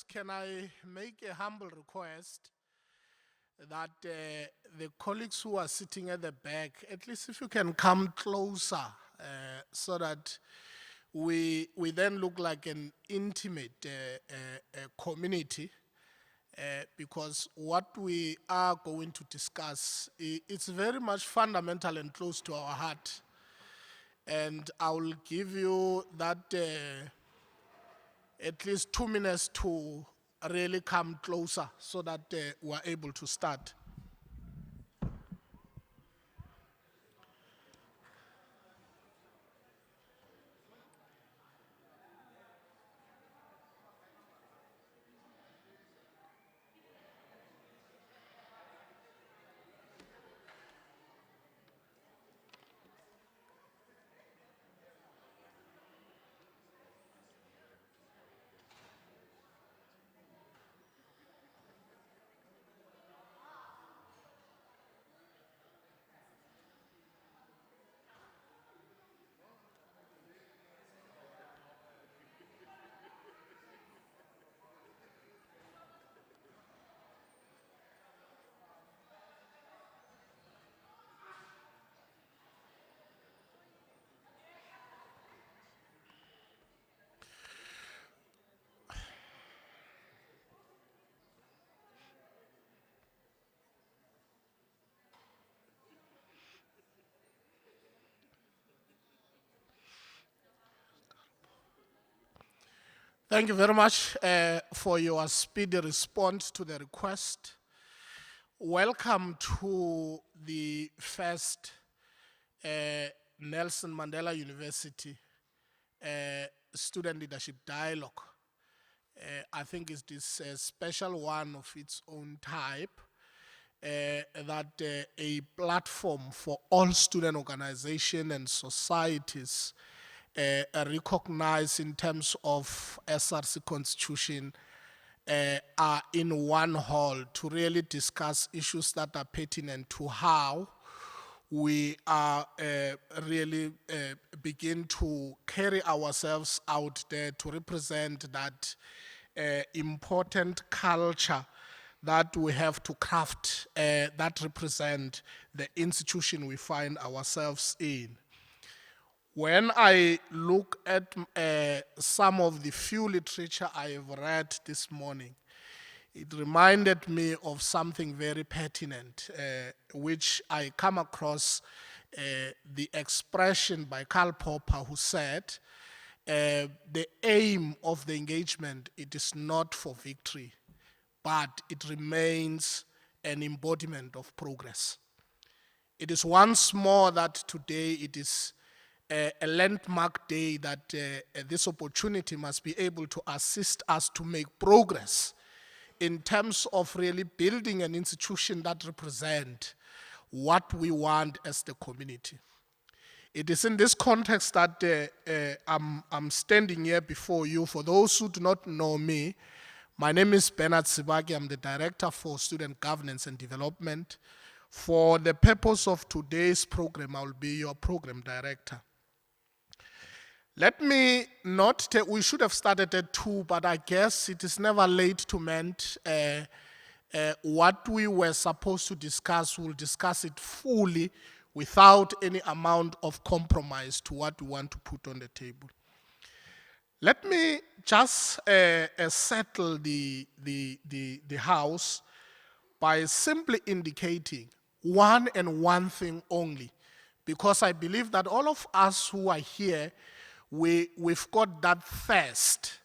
can I make a humble request that the colleagues who are sitting at the back, at least if you can come closer so that we then look like an intimate community, because what we are going to discuss, it's very much fundamental and close to our heart. And I will give you that at least 2 minutes to really come closer so that we're able to start. Thank you very much for your speedy response to the request. Welcome to the first Nelson Mandela University Student Leadership Dialogue. I think it's this special one of its own type, that a platform for all student organizations and societies recognized in terms of SRC Constitution are in one hall to really discuss issues that are pertinent to how we are really begin to carry ourselves out there to represent that important culture that we have to craft that represent the institution we find ourselves in. When I look at some of the few literature I have read this morning, it reminded me of something very pertinent, which I come across the expression by Karl Popper, who said, the aim of the engagement, it is not for victory, but it remains an embodiment of progress. It is once more that today it is a landmark day that this opportunity must be able to assist us to make progress in terms of really building an institution that represents what we want as the community. It is in this context that I'm standing here before you. For those who do not know me, my name is Bernard Sibaki. I'm the Director for Student Governance and Development. For the purpose of today's program, I will be your Program Director. Let me not we should have started at 2, but I guess it is never late to mend. What we were supposed to discuss, we'll discuss it fully without any amount of compromise to what we want to put on the table. Let me just settle the house by simply indicating one and one thing only, because I believe that all of us who are here, we've got that thirst.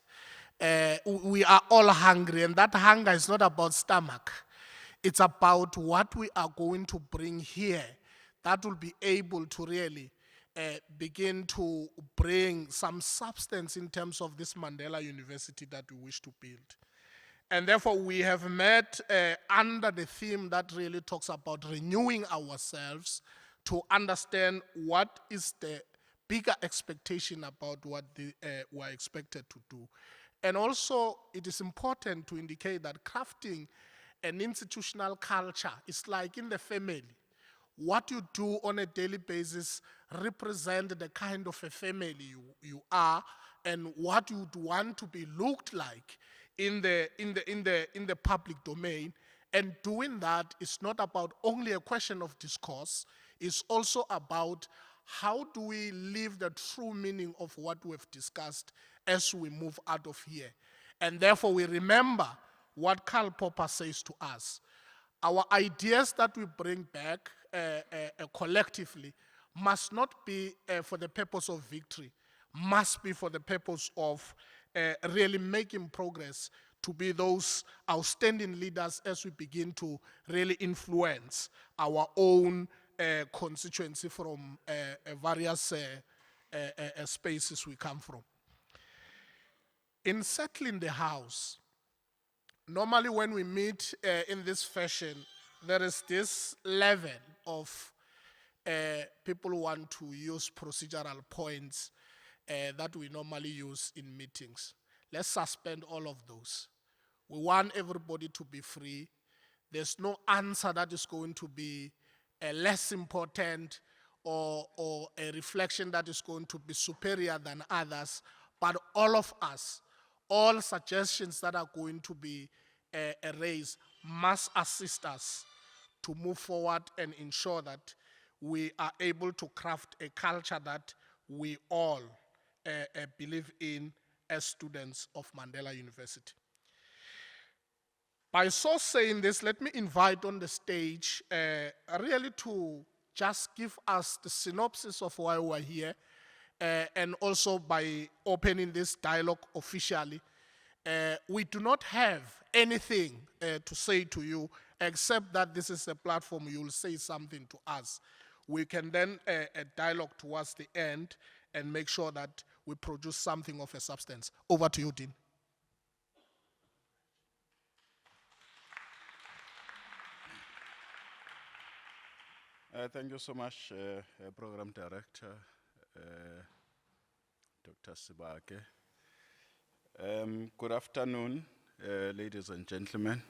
We are all hungry, and that hunger is not about stomach. It's about what we are going to bring here that will be able to really begin to bring some substance in terms of this Mandela University that we wish to build. And therefore, we have met under the theme that really talks about renewing ourselves to understand what is the bigger expectation about what we're expected to do. And also, it is important to indicate that crafting an institutional culture is like in the family. What you do on a daily basis represent the kind of a family you are and what you'd want to be looked like in the public domain. And doing that is not about only a question of discourse, it's also about how do we live the true meaning of what we've discussed as we move out of here. And therefore we remember what Karl Popper says to us. Our ideas that we bring back collectively must not be for the purpose of victory, must be for the purpose of really making progress to be those outstanding leaders as we begin to really influence our own constituency from various spaces we come from. In settling the house, normally when we meet in this fashion, there is this level of people who want to use procedural points that we normally use in meetings. Let's suspend all of those. We want everybody to be free. There's no answer that is going to be less important or a reflection that is going to be superior than others, but all of us, all suggestions that are going to be raised must assist us to move forward and ensure that we are able to craft a culture that we all believe in as students of Mandela University. By so saying this, let me invite on the stage really to just give us the synopsis of why we're here, and also by opening this dialogue officially. We do not have anything to say to you except that this is a platform you will say something to us. We can then dialogue towards the end and make sure that we produce something of a substance. Over to you, Dean. Thank you so much, Program Director, Dr. Sibake. Good afternoon, ladies and gentlemen.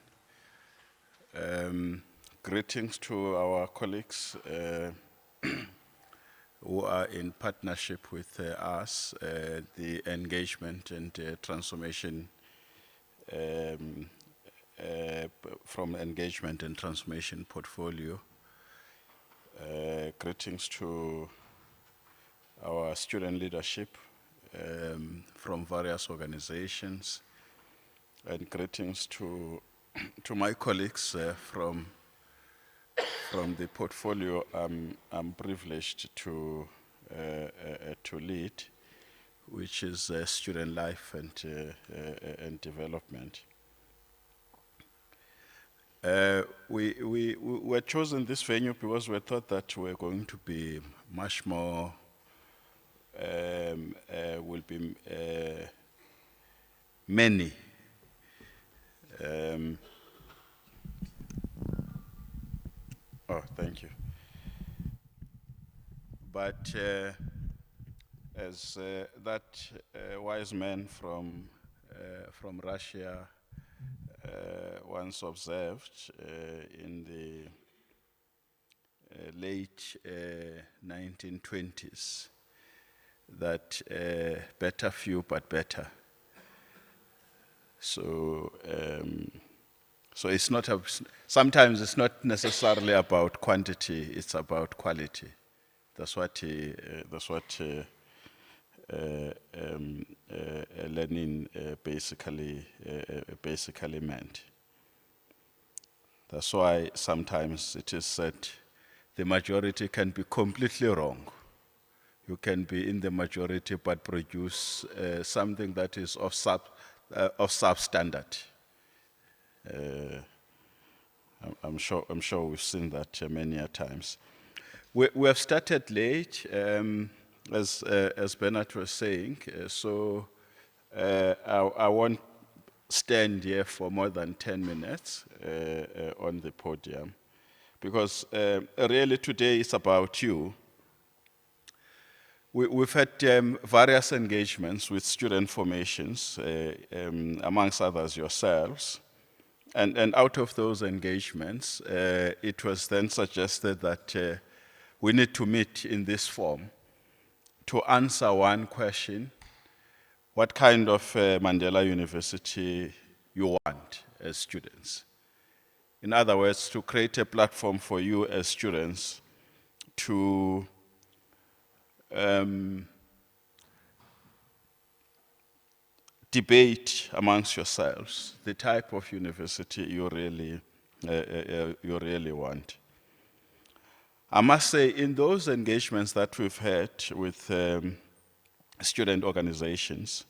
Greetings to our colleagues who are in partnership with us, the engagement and transformation from engagement and transformation portfolio. Greetings to our student leadership from various organizations, and greetings to my colleagues from the portfolio I'm privileged to lead, which is student life and development. We were chosen this venue because we thought that we're going to be much more, will be many. Oh, thank you. But as that wise man from Russia once observed in the late 1920s, that better few but better. So it's not sometimes it's not necessarily about quantity; it's about quality. That's what Lenin basically meant. That's why sometimes it is said the majority can be completely wrong. You can be in the majority but produce something that is of substandard. I'm sure we've seen that many a times. We have started late, as Bernard was saying, so I won't stand here for more than 10 minutes on the podium, because really today it's about you. We've had various engagements with student formations, amongst others yourselves. And out of those engagements, it was then suggested that we need to meet in this form to answer one question: what kind of Mandela University you want as students. In other words, to create a platform for you as students to debate amongst yourselves the type of university you really want. I must say, in those engagements that we've had with student organizations,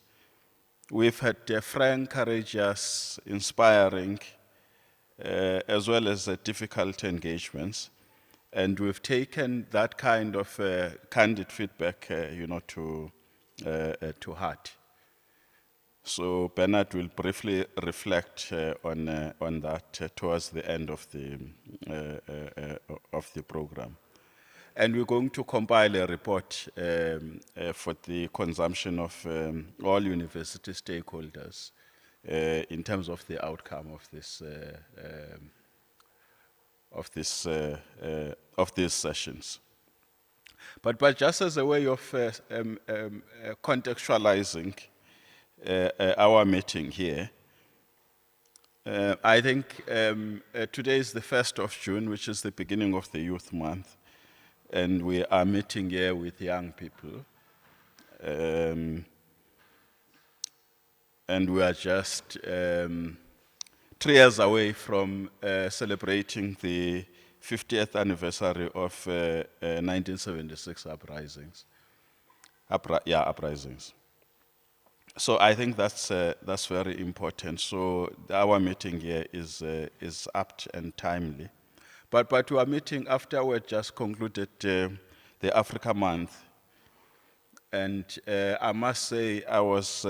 we've had frank, courageous, inspiring, as well as difficult engagements, and we've taken that kind of candid feedback, to heart. So Bernard will briefly reflect on that towards the end of the program. And we're going to compile a report for the consumption of all university stakeholders in terms of the outcome of these sessions. But just as a way of contextualizing our meeting here, I think today is the 1st of June, which is the beginning of the Youth Month, and we are meeting here with young people. And we are just 3 years away from celebrating the 50th anniversary of 1976 uprisings. Uprisings. So I think that's very important. So our meeting here is apt and timely. But we are meeting after we just concluded the Africa Month. And I must say I was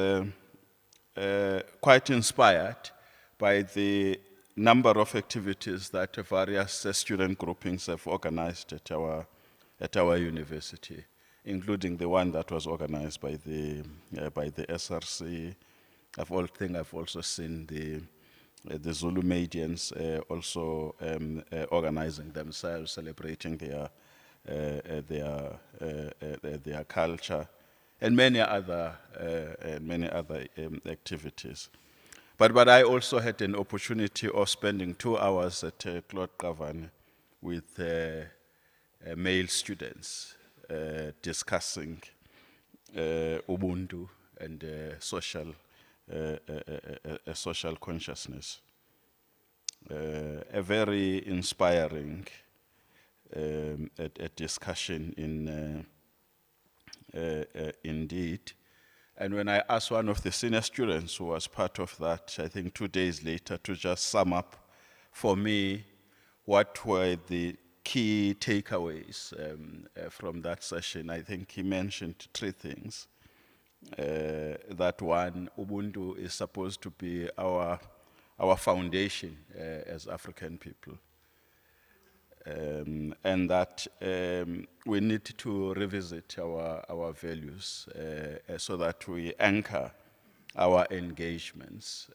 quite inspired by the number of activities that various student groupings have organized at our university, including the one that was organized by the SRC. I've also seen the Zulu Medians also organizing themselves, celebrating their culture, and many other activities. But I also had an opportunity of spending 2 hours at Claude Cavani with male students discussing Ubuntu and social consciousness. A very inspiring a discussion indeed. And when I asked one of the senior students who was part of that, I think 2 days later, to just sum up for me what were the key takeaways from that session, I think he mentioned 3 things. That one, Ubuntu is supposed to be our foundation as African people. And that we need to revisit our values so that we anchor our engagements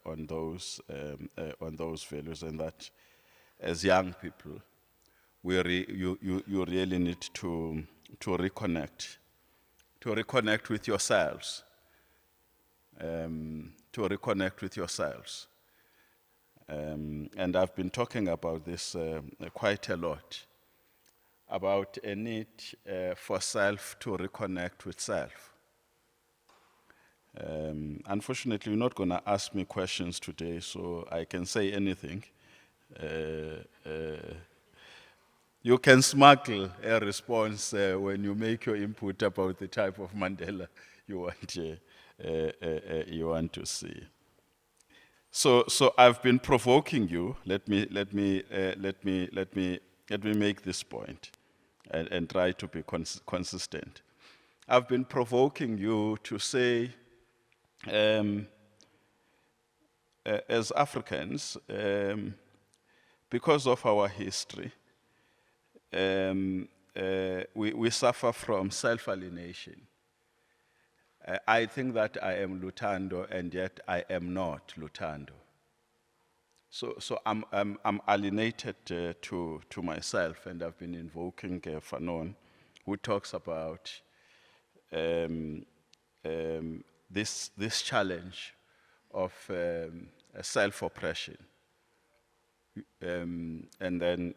on those values, and that as young people, you really need to reconnect with yourselves, and I've been talking about this quite a lot, about a need for self to reconnect with self. Unfortunately, you're not going to ask me questions today, so I can say anything. You can smuggle a response when you make your input about the type of Mandela you want to see. So I've been provoking you. Let me make this point and try to be consistent. I've been provoking you to say, as Africans, because of our history, we suffer from self-alienation. I think that I am Lutando, and yet I am not Lutando. So I'm alienated to myself, and I've been invoking Fanon, who talks about this challenge of self-oppression. And then,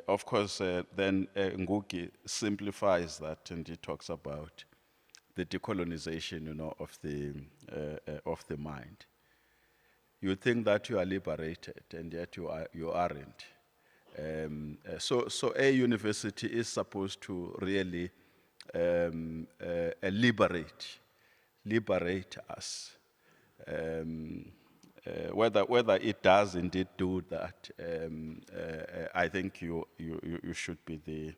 of course, then Ngugi simplifies that, and he talks about the decolonization, of the mind. You think that you are liberated, and yet you aren't. So a university is supposed to really liberate us. Whether it does indeed do that, I think you should be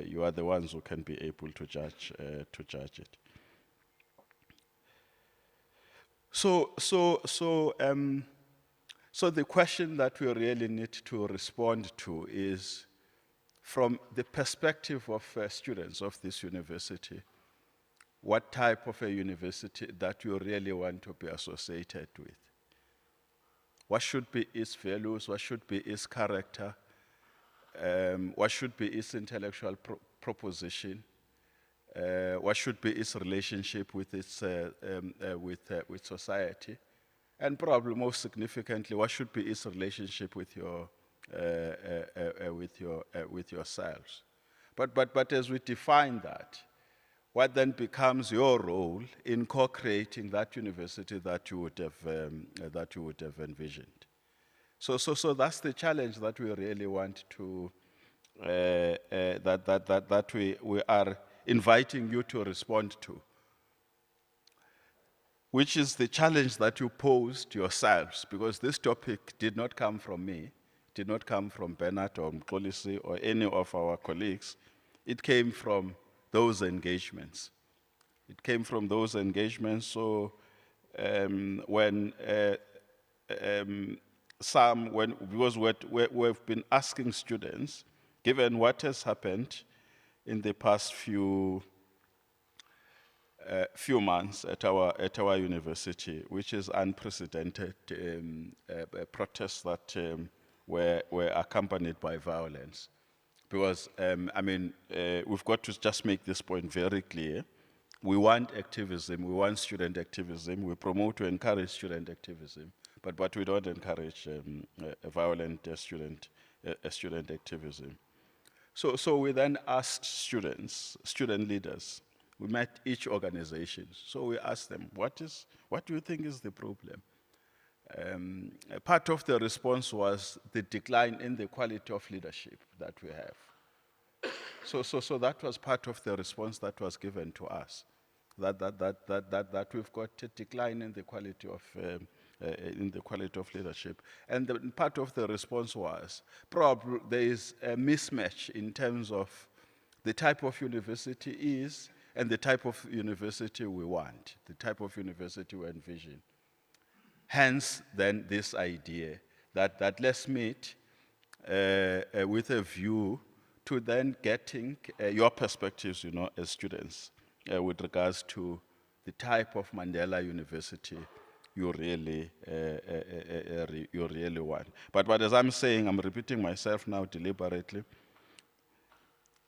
you are the ones who can be able to judge it. So the question that we really need to respond to is, from the perspective of students of this university, what type of a university that you really want to be associated with? What should be its values? What should be its character? What should be its intellectual proposition? What should be its relationship with its with society? And probably most significantly, what should be its relationship with yourselves? But as we define that, what then becomes your role in co-creating that university that you would have envisioned? So that's the challenge that we really want to that we are inviting you to respond to, which is the challenge that you posed yourselves, because this topic did not come from me, did not come from Bernard or Mxolisi or any of our colleagues. It came from those engagements. It came from those engagements. So when because we've been asking students, given what has happened in the past few months at our university, which is unprecedented, protests that were accompanied by violence. Because, we've got to just make this point very clear. We want activism, we want student activism, we promote to encourage student activism, but we don't encourage violent student activism. So we then asked student leaders. We met each organization. So we asked them, what do you think is the problem? Part of the response was the decline in the quality of leadership that we have. So that was part of the response that was given to us, that we've got a decline in the quality of leadership. And part of the response was probably there is a mismatch in terms of the type of university is and the type of university we want, the type of university we envision. Hence, then, this idea that let's meet with a view to then getting your perspectives, as students, with regards to the type of Mandela University you really want. But as I'm saying, I'm repeating myself now deliberately.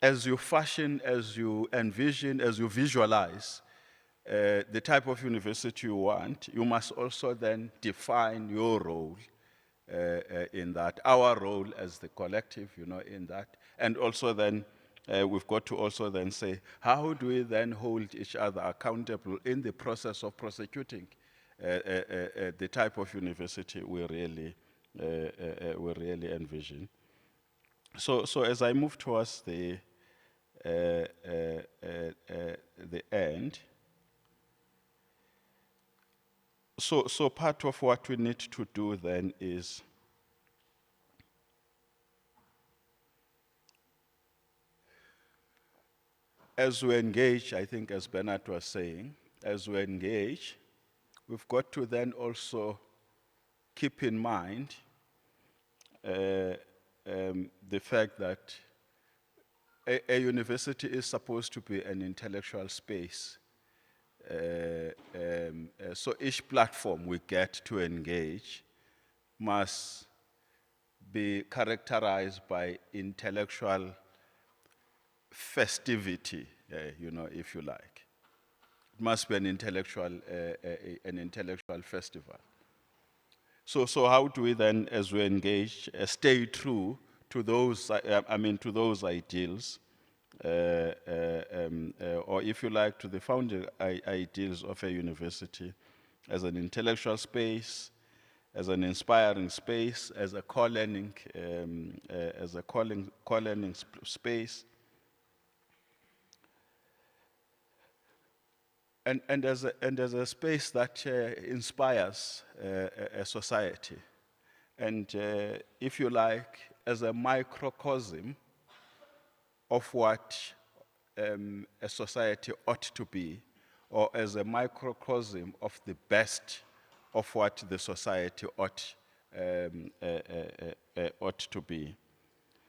As you fashion, as you envision, as you visualize the type of university you want, you must also then define your role in that, our role as the collective, in that. And also then, we've got to also then say, how do we then hold each other accountable in the process of prosecuting the type of university we really envision? So as I move towards the end, so part of what we need to do then is as we engage, I think as Bernard was saying, as we engage, we've got to then also keep in mind the fact that a university is supposed to be an intellectual space. So each platform we get to engage must be characterized by intellectual festivity, if you like. It must be an intellectual festival. So how do we then, as we engage, stay true to those, to those ideals, or if you like, to the founding ideals of a university, as an intellectual space, as an inspiring space, as a co-learning, space, and as a space that inspires a society, and if you like, as a microcosm of what a society ought to be, or as a microcosm of the best of what the society ought to be.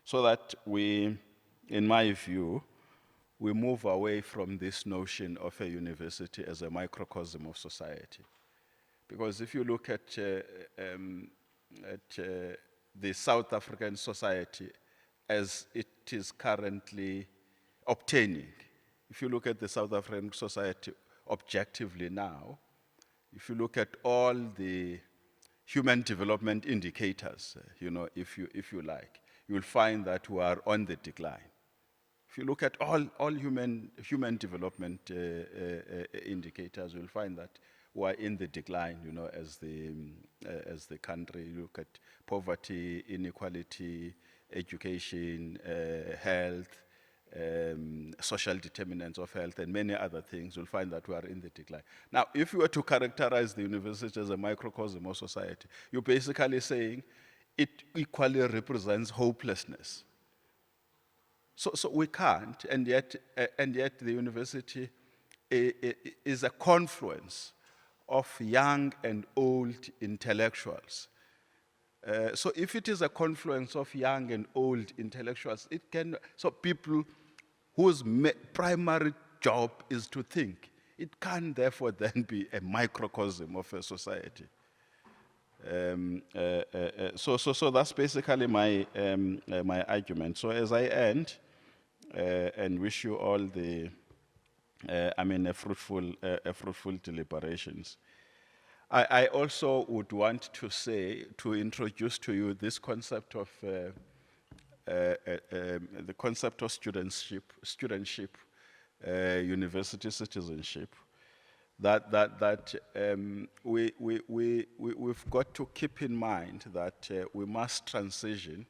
So that we, in my view, we move away from this notion of a university as a microcosm of society. Because if you look at the South African society as it is currently obtaining, if you look at the South African society objectively now, if you look at all the human development indicators, if you like, you will find that we are on the decline. If you look at all human development indicators, you'll find that we are in the decline, as the country. You look at poverty, inequality, education, health, social determinants of health, and many other things. You'll find that we are in the decline. Now, if you were to characterize the university as a microcosm of society, you're basically saying it equally represents hopelessness. So we can't, and yet the university is a confluence of young and old intellectuals. So if it is a confluence of young and old intellectuals, so people whose primary job is to think, it can therefore then be a microcosm of a society. So that's basically my argument. So as I end, and wish you all a fruitful deliberations. I also would want to introduce to you this concept of the concept of studentship, university citizenship. That we've got to keep in mind that we must transition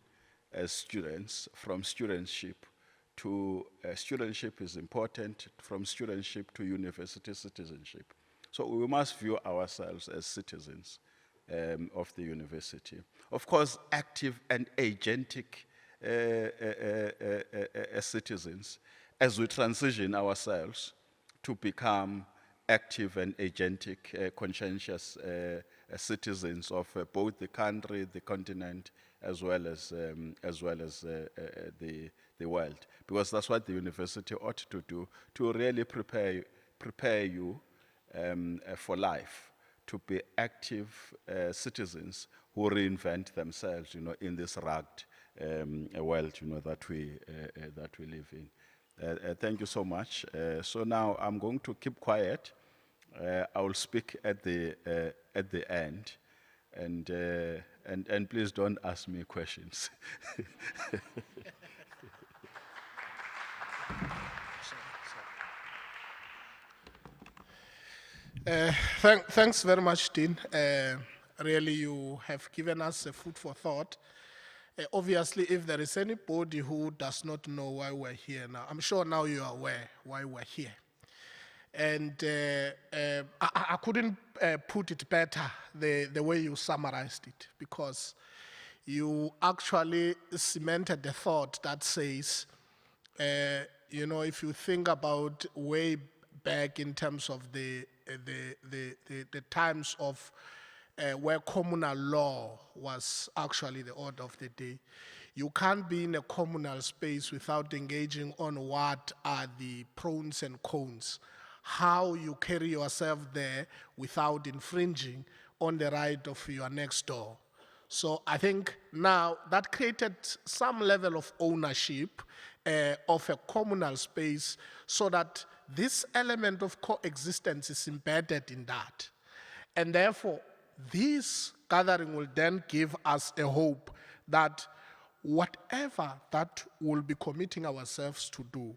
as students from studentship to studentship is important, from studentship to university citizenship. So we must view ourselves as citizens of the university. Of course, active and agentic citizens as we transition ourselves to become active and agentic, conscientious citizens of both the country, the continent, as well as the world, because that's what the university ought to do, to really prepare you for life, to be active citizens who reinvent themselves, in this rugged world, that we live in. Thank you so much. So now I'm going to keep quiet. I will speak at the end, and please don't ask me questions. Thanks very much, Dean. Really, you have given us a food for thought. Obviously, if there is anybody who does not know why we're here now, I'm sure now you are aware why we're here. And I couldn't put it better the way you summarized it, because you actually cemented the thought that says, if you think about way back in terms of the times of where communal law was actually the order of the day, you can't be in a communal space without engaging on what are the pros and cons, how you carry yourself there without infringing on the right of your next door. So I think now that created some level of ownership of a communal space, so that this element of coexistence is embedded in that. And therefore, this gathering will then give us a hope that whatever that we'll be committing ourselves to do,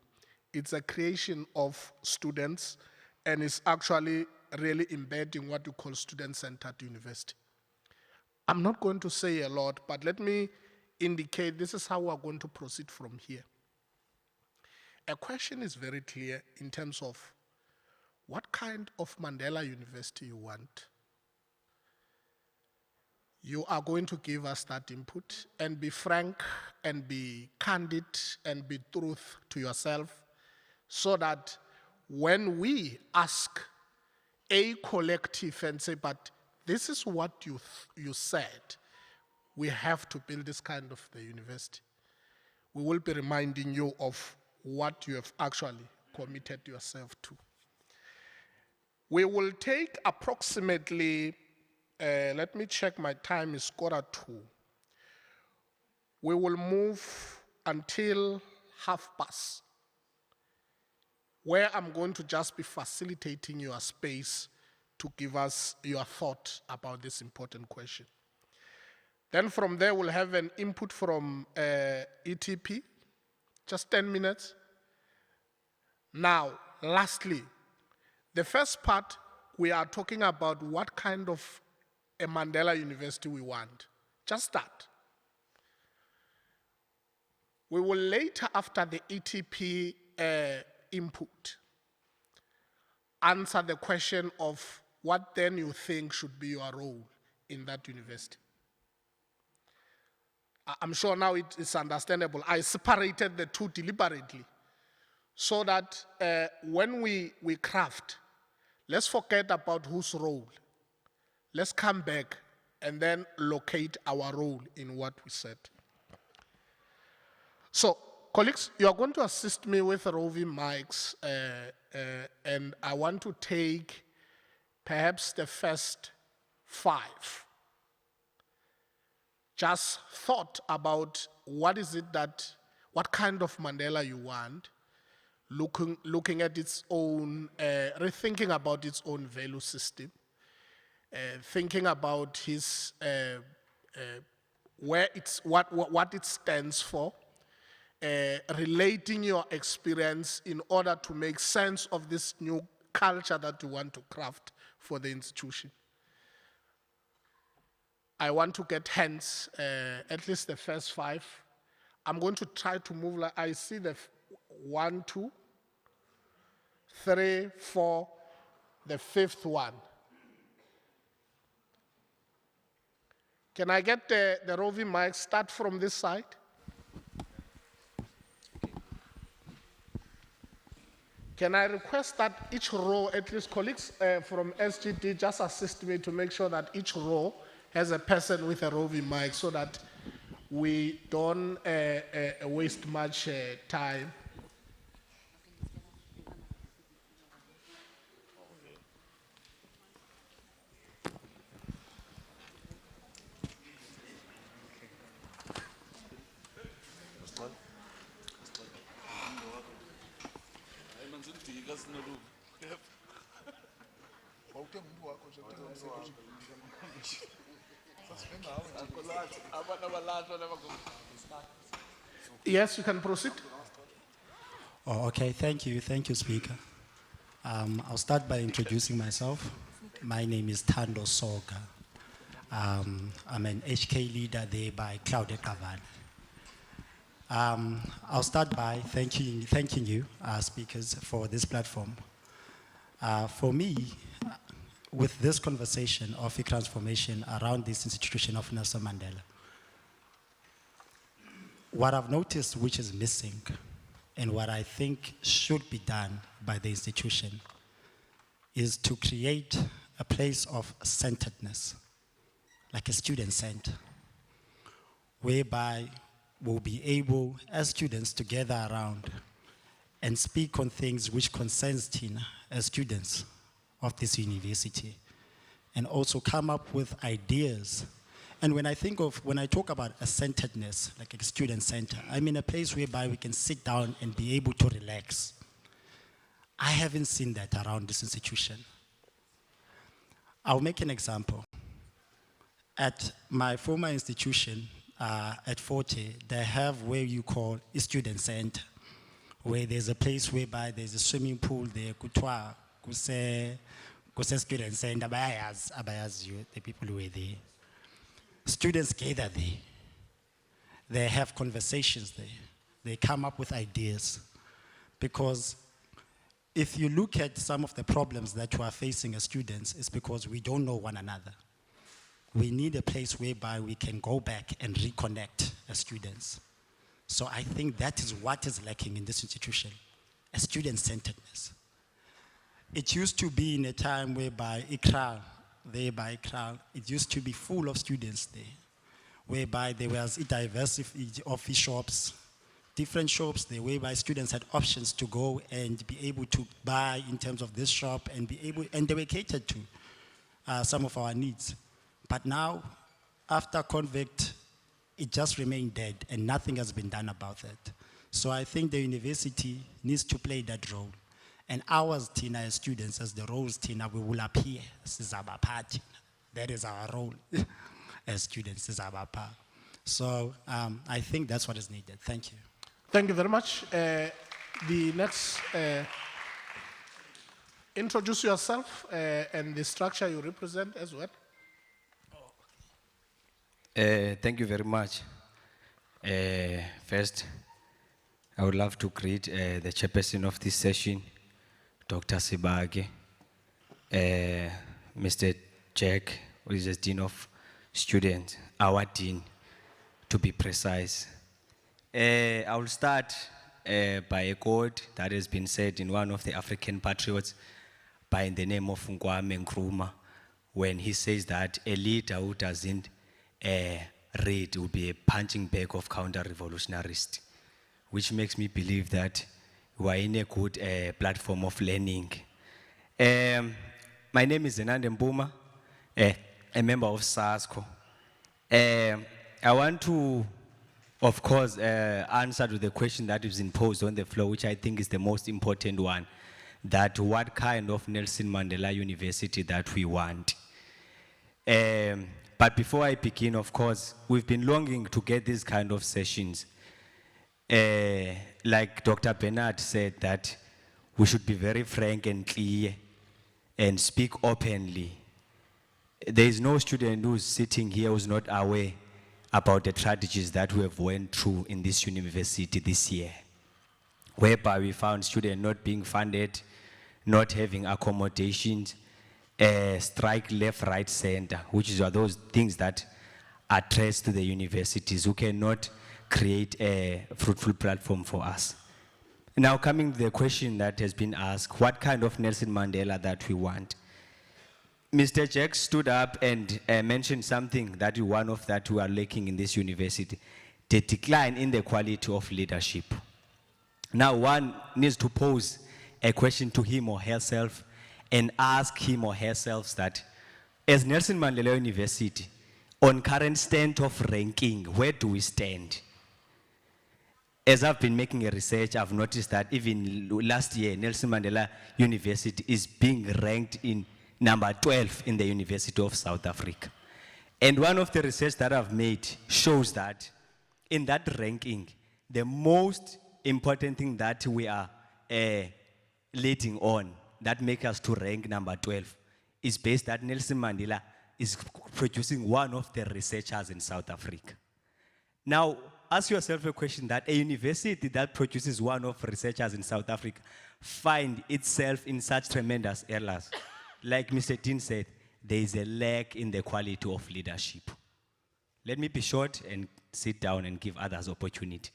it's a creation of students and is actually really embedding what you call student-centered university. I'm not going to say a lot, but let me indicate this is how we're going to proceed from here. A question is very clear in terms of what kind of Mandela University you want. You are going to give us that input and be frank and be candid and be truth to yourself so that when we ask a collective and say, but this is what you said, we have to build this kind of the university. We will be reminding you of what you have actually committed yourself to. We will take approximately, let me check my time, is 1:45. We will move until past, where I'm going to just be facilitating your space to give us your thought about this important question. Then from there, we'll have an input from ETP, just 10 minutes. Now, lastly, the first part, we are talking about what kind of a Mandela University we want. Just that. We will later, after the ETP input, answer the question of what then you think should be your role in that university. I'm sure now it is understandable. I separated the two deliberately so that when we craft, let's forget about whose role. Let's come back and then locate our role in what we said. So, colleagues, you are going to assist me with roving mics, and I want to take perhaps the first 5. Just thought about what is it that, what kind of Mandela you want, looking at its own, rethinking about its own value system, thinking about his, where it's, what it stands for, relating your experience in order to make sense of this new culture that you want to craft for the institution. I want to get hands, at least the first 5. I'm going to try to move, like I see the 1, 2, 3, 4, the 5th one. Can I get the roving mic, start from this side? Can I request that each row, at least colleagues from SGD, just assist me to make sure that each row has a person with a roving mic so that we don't waste much time. Yes, you can proceed. Oh, okay, thank you, Speaker. I'll start by introducing myself. My name is Thando Soga. I'm an HK leader there by Clouded Kavan. I'll start by thanking you, speakers, for this platform. For me, with this conversation of a transformation around this institution of Nelson Mandela, what I've noticed which is missing and what I think should be done by the institution is to create a place of centeredness, like a student center, whereby we'll be able, as students, to gather around and speak on things which concerns Tina as students of this university, and also come up with ideas. And when I talk about a centeredness, like a student center, I mean a place whereby we can sit down and be able to relax. I haven't seen that around this institution. I'll make an example. At my former institution, at Forte, they have where you call a student center, where there's a place whereby there's a swimming pool there, kutwa, kuse student center, abayaz you, the people who were there. Students gather there. They have conversations there. They come up with ideas. Because if you look at some of the problems that we are facing as students, it's because we don't know one another. We need a place whereby we can go back and reconnect as students. So I think that is what is lacking in this institution, a student-centeredness. It used to be in a time whereby Ikral, it used to be full of students there, whereby there was a diversity of shops, different shops there, whereby students had options to go and be able to buy in terms of this shop and they were catered to some of our needs. But now, after Convict, it just remained dead and nothing has been done about that. So I think the university needs to play that role. And ours, Tina, as students, as the roles, Tina, we will appear. That is our role as students, is our part. So I think that's what is needed. Thank you. Thank you very much. The next, introduce yourself and the structure you represent as well. Thank you very much. First, I would love to greet the chairperson of this session, Dr. Sibage, Mr. Jack, who is the Dean of Students, our Dean, to be precise. I will start by a quote that has been said in one of the African patriots by the name of Nkwame Nkrumah, when he says that a leader who doesn't read will be a punching bag of counter-revolutionists, which makes me believe that we are in a good platform of learning. My name is Zenande Mbuma, a member of SASCO. I want to, of course, answer to the question that is imposed on the floor, which I think is the most important one, that what kind of Nelson Mandela University that we want. But before I begin, of course, we've been longing to get these kind of sessions. Like Dr. Bernard said, that we should be very frank and clear and speak openly. There is no student who's sitting here who's not aware about the tragedies that we have went through in this university this year, whereby we found students not being funded, not having accommodations, strike left, right, center, which are those things that are traced to the universities who cannot create a fruitful platform for us. Now coming to the question that has been asked, what kind of Nelson Mandela that we want? Mr. Jack stood up and mentioned something that one of that we are lacking in this university, the decline in the quality of leadership. Now one needs to pose a question to him or herself and ask him or herself that, as Nelson Mandela University, on current stand of ranking, where do we stand? As I've been making a research, I've noticed that even last year, Nelson Mandela University is being ranked in number 12 in the University of South Africa. And one of the research that I've made shows that in that ranking, the most important thing that we are leading on that makes us to rank number 12 is based that Nelson Mandela is producing one of the researchers in South Africa. Now, ask yourself a question that a university that produces one of researchers in South Africa find itself in such tremendous errors. Like Mr. Dean said, there is a lack in the quality of leadership. Let me be short and sit down and give others opportunity.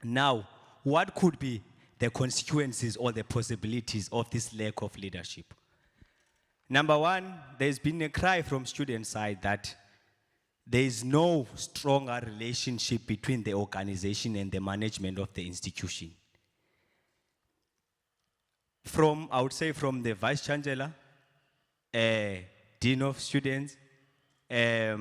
Now, what could be the consequences or the possibilities of this lack of leadership? Number one, there's been a cry from student side that there is no stronger relationship between the organization and the management of the institution. From, I would say, from the Vice Chancellor, Dean of Students, let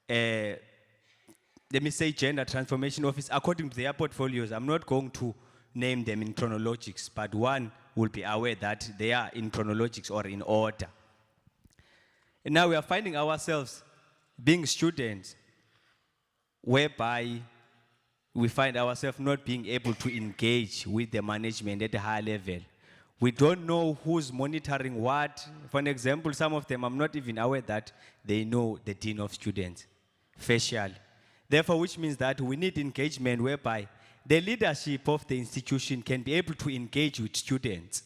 me say Gender Transformation Office, according to their portfolios, I'm not going to name them in chronologics, but one will be aware that they are in chronologics or in order. And now we are finding ourselves being students whereby we find ourselves not being able to engage with the management at a high level. We don't know who's monitoring what. For an example, some of them, I'm not even aware that they know the dean of students facially. Therefore, which means that we need engagement whereby the leadership of the institution can be able to engage with students.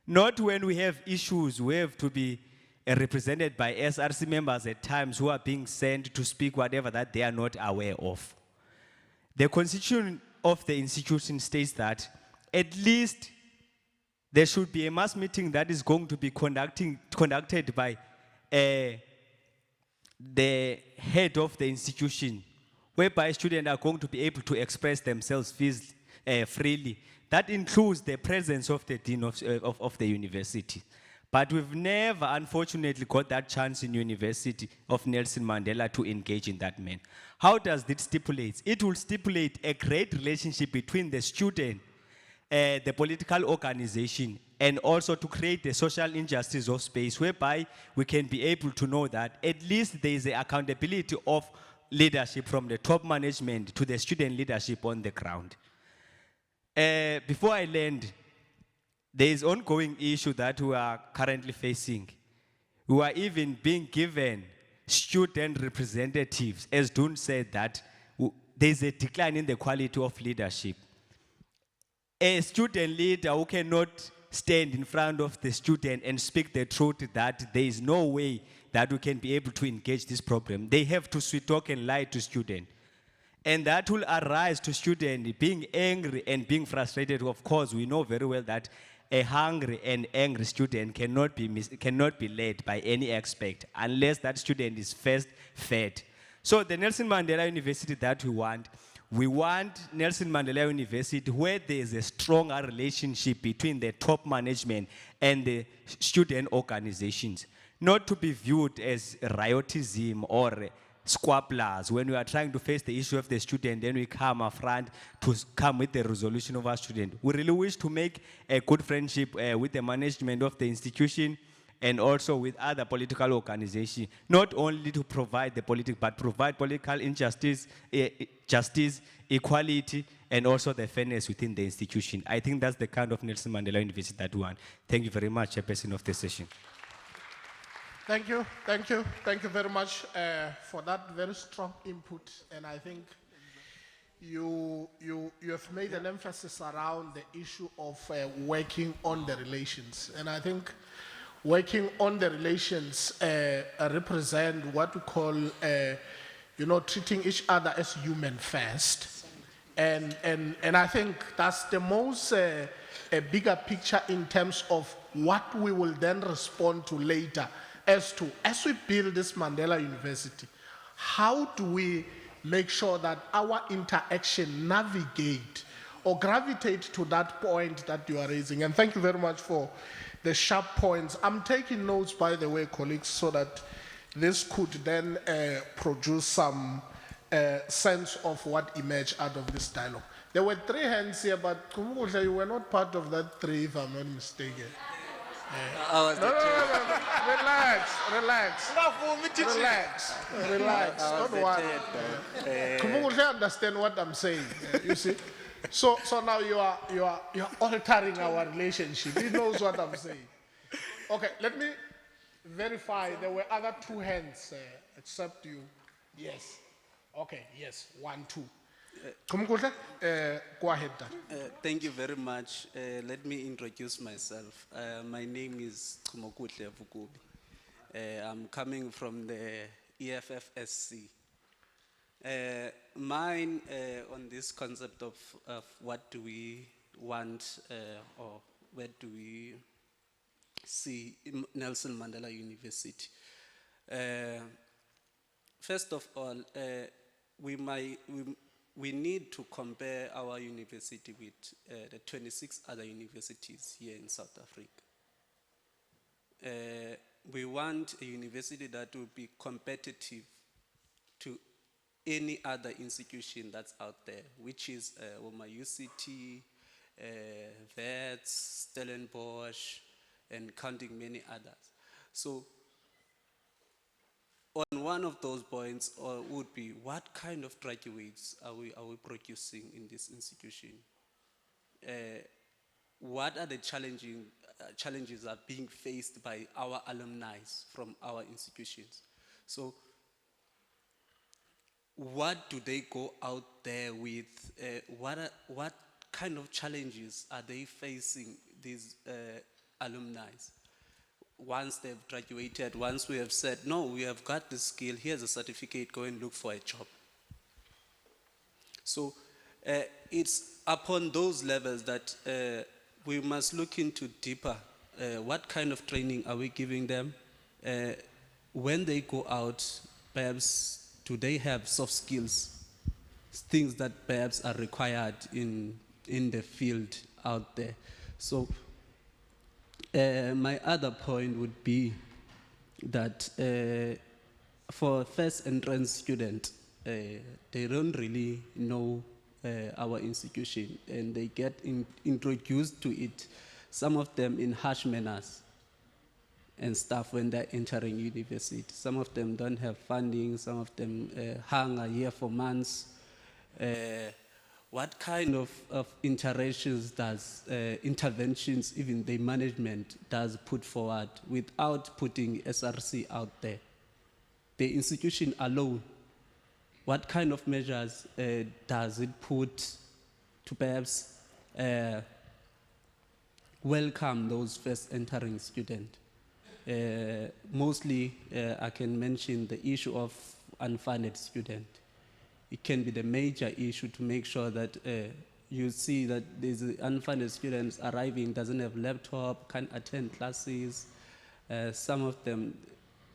Not when we have issues, we have to be represented by SRC members at times who are being sent to speak whatever that they are not aware of. The constitution of the institution states that at least there should be a mass meeting that is going to be conducted by the head of the institution, whereby students are going to be able to express themselves freely. That includes the presence of the dean of the university. But we've never, unfortunately, got that chance in University of Nelson Mandela to engage in that manner. How does it stipulate? It will stipulate a great relationship between the student, the political organization, and also to create the social injustice of space, whereby we can be able to know that at least there is the accountability of leadership from the top management to the student leadership on the ground. Before I land, there is ongoing issue that we are currently facing. We are even being given student representatives, as Dun said, that there is a decline in the quality of leadership. A student leader who cannot stand in front of the student and speak the truth that there is no way that we can be able to engage this problem. They have to sweet talk and lie to students. And that will arise to students being angry and being frustrated. Of course, we know very well that a hungry and angry student cannot be led by any expert unless that student is first fed. So the Nelson Mandela University that we want Nelson Mandela University where there is a stronger relationship between the top management and the student organizations, not to be viewed as riotism or squabblers. When we are trying to face the issue of the student, then we come up front to come with the resolution of our student. We really wish to make a good friendship with the management of the institution and also with other political organizations, not only to provide the politics, but provide political injustice, justice, equality, and also the fairness within the institution. I think that's the kind of Nelson Mandela University that we want. Thank you very much, Chairperson of the session. Thank you very much for that very strong input. And I think you have made an emphasis around the issue of working on the relations. And I think working on the relations represent what we call, treating each other as human first. And I think that's the most a bigger picture in terms of what we will then respond to later as we build this Mandela University. How do we make sure that our interaction navigate or gravitate to that point that you are raising? And thank you very much for the sharp points. I'm taking notes, by the way, colleagues, so that this could then produce some sense of what emerged out of this dialogue. There were 3 hands here, but you were not part of that 3, if I'm not mistaken. No, relax. Don't worry. Understand what I'm saying. You see. So now you are altering our relationship. He knows what I'm saying. Okay, let me verify. There were other 2 hands except you. Yes. Okay. Yes. 1, 2. Go ahead. Thank you very much. Let me introduce myself. My name is Kumokutle Vukubi. I'm coming from the EFFSC. Mine on this concept of what do we want or where do we see Nelson Mandela University. First of all, we need to compare our university with the 26 other universities here in South Africa. We want a university that will be competitive to any other institution that's out there, which is Woma UCT, Wits, Stellenbosch, and counting many others. So on one of those points would be, what kind of graduates are we producing in this institution? What are the challenges are being faced by our alumni from our institutions? So what do they go out there with? What kind of challenges are they facing, these alumni? Once they've graduated, once we have said, no, we have got the skill, here's a certificate, go and look for a job. So it's upon those levels that we must look into deeper. What kind of training are we giving them? When they go out, perhaps do they have soft skills, things that perhaps are required in the field out there? So my other point would be that for first entrance student, they don't really know our institution, and they get introduced to it, some of them in harsh manners and stuff when they're entering university. Some of them don't have funding, some of them hang a year for months. What kind of interactions does, interventions even the management does put forward without putting SRC out there? The institution alone, what kind of measures does it put to perhaps welcome those first entering students? Mostly, I can mention the issue of unfunded student. It can be the major issue to make sure that you see that these unfunded students arriving, doesn't have laptop, can't attend classes. Some of them,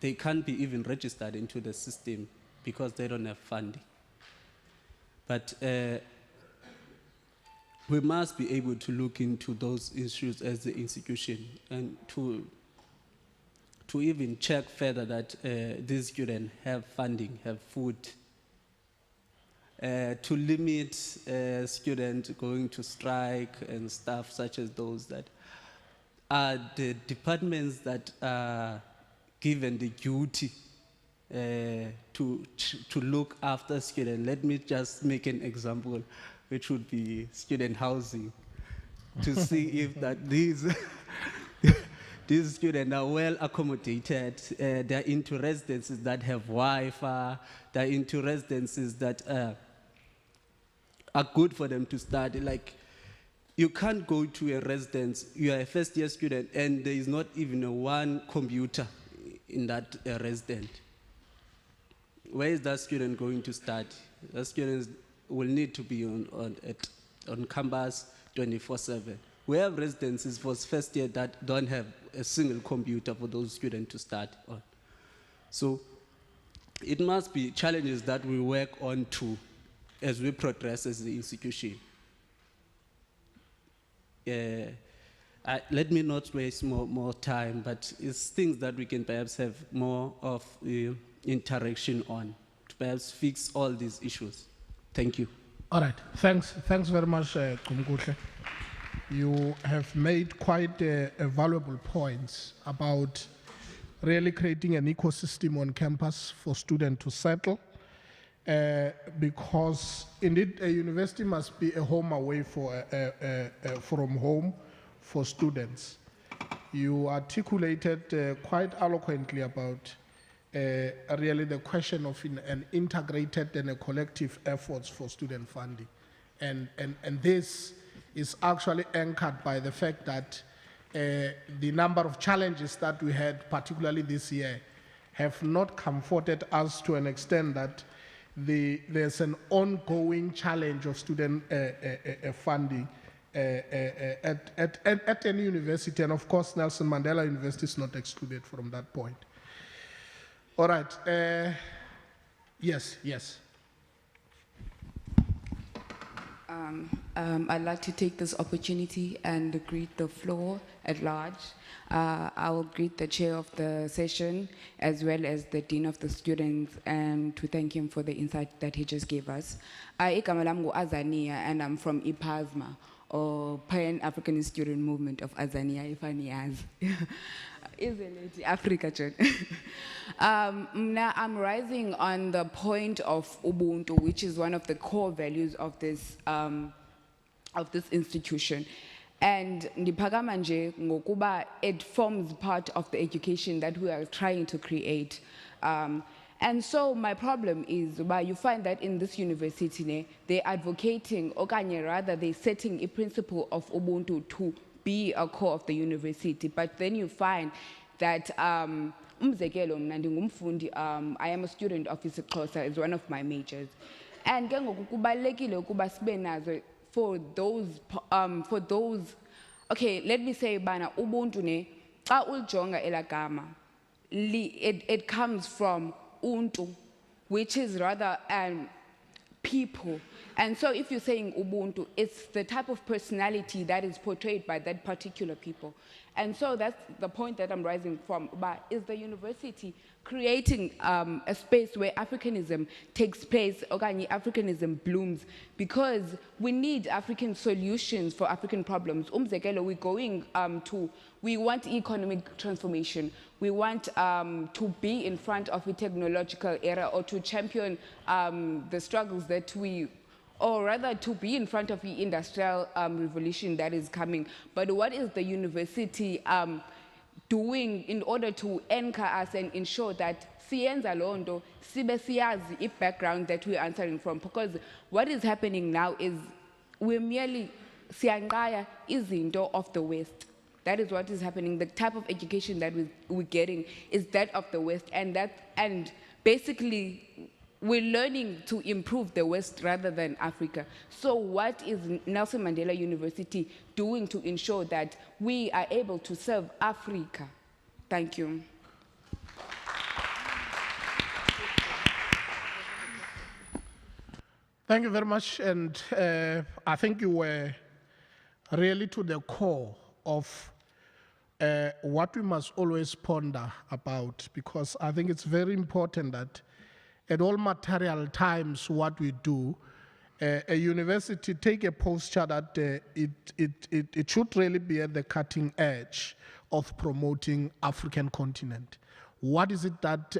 they can't be even registered into the system because they don't have funding. But we must be able to look into those issues as the institution, and to even check further that these students have funding, have food, to limit students going to strike and stuff such as those that are the departments that are given the duty to look after students. Let me just make an example, which would be student housing, to see if that these students are well accommodated. They're into residences that have Wi-Fi. They're into residences that are good for them to study. Like, you can't go to a residence, you are a first year student, and there is not even one computer in that residence. Where is that student going to study? That student will need to be on campus 24/7. We have residences for first year that don't have a single computer for those students to study on. So it must be challenges that we work on to as we progress as the institution. Let me not waste more time, but it's things that we can perhaps have more of interaction on to perhaps fix all these issues. Thank you. All right, thanks very much, Kumkuhle. You have made quite valuable points about really creating an ecosystem on campus for students to settle, because indeed a university must be a home away from home for students. You articulated quite eloquently about really the question of an integrated and a collective efforts for student funding. And this is actually anchored by the fact that the number of challenges that we had, particularly this year, have not comforted us to an extent that there's an ongoing challenge of student funding at any university, and of course Nelson Mandela University is not excluded from that point. All right, yes. I'd like to take this opportunity and greet the floor at large. I will greet the chair of the session as well as the dean of the students, and to thank him for the insight that he just gave us. Igama lami ngu Azania, and I'm from IPASMA, or Pan-African Student Movement of Azania, if I niyaz. Isn't it Africa, John? Now I'm rising on the point of Ubuntu, which is one of the core values of this institution. And ndiphakama nje ngokuba it forms part of the education that we are trying to create. And so my problem is, you find that in this university, they're advocating, okanye rather, they're setting a principle of Ubuntu to be a core of the university. But then you find that, umzekelo mna ndingumfundi, I am a student of isiXhosa, is one of my majors. And ke ngoku kubalulekile ukuba sibe nazo for those, okay, let me say, bana, Ubuntu ne, xa ulijonga elagama, it comes from untu, which is rather people. And so if you're saying Ubuntu, it's the type of personality that is portrayed by that particular people. And so that's the point that I'm rising from. But is the university creating a space where Africanism takes place, okanye Africanism blooms, because we need African solutions for African problems. Umzekelo, we're going we want economic transformation. We want to be in front of a technological era, or to champion the struggles that or rather to be in front of the industrial revolution that is coming. But what is the university doing in order to anchor us and ensure that siyenza londo sibe siyazi i background that we're answering from? Because what is happening now is we're merely siyanqaya izinto of the West. That is what is happening. The type of education that we're getting is that of the West, and basically we're learning to improve the West rather than Africa. So what is Nelson Mandela University doing to ensure that we are able to serve Africa? Thank you. Thank you very much. And I think you were really to the core of what we must always ponder about, because I think it's very important that at all material times what we do, a university take a posture that it should really be at the cutting edge of promoting African continent. What is it that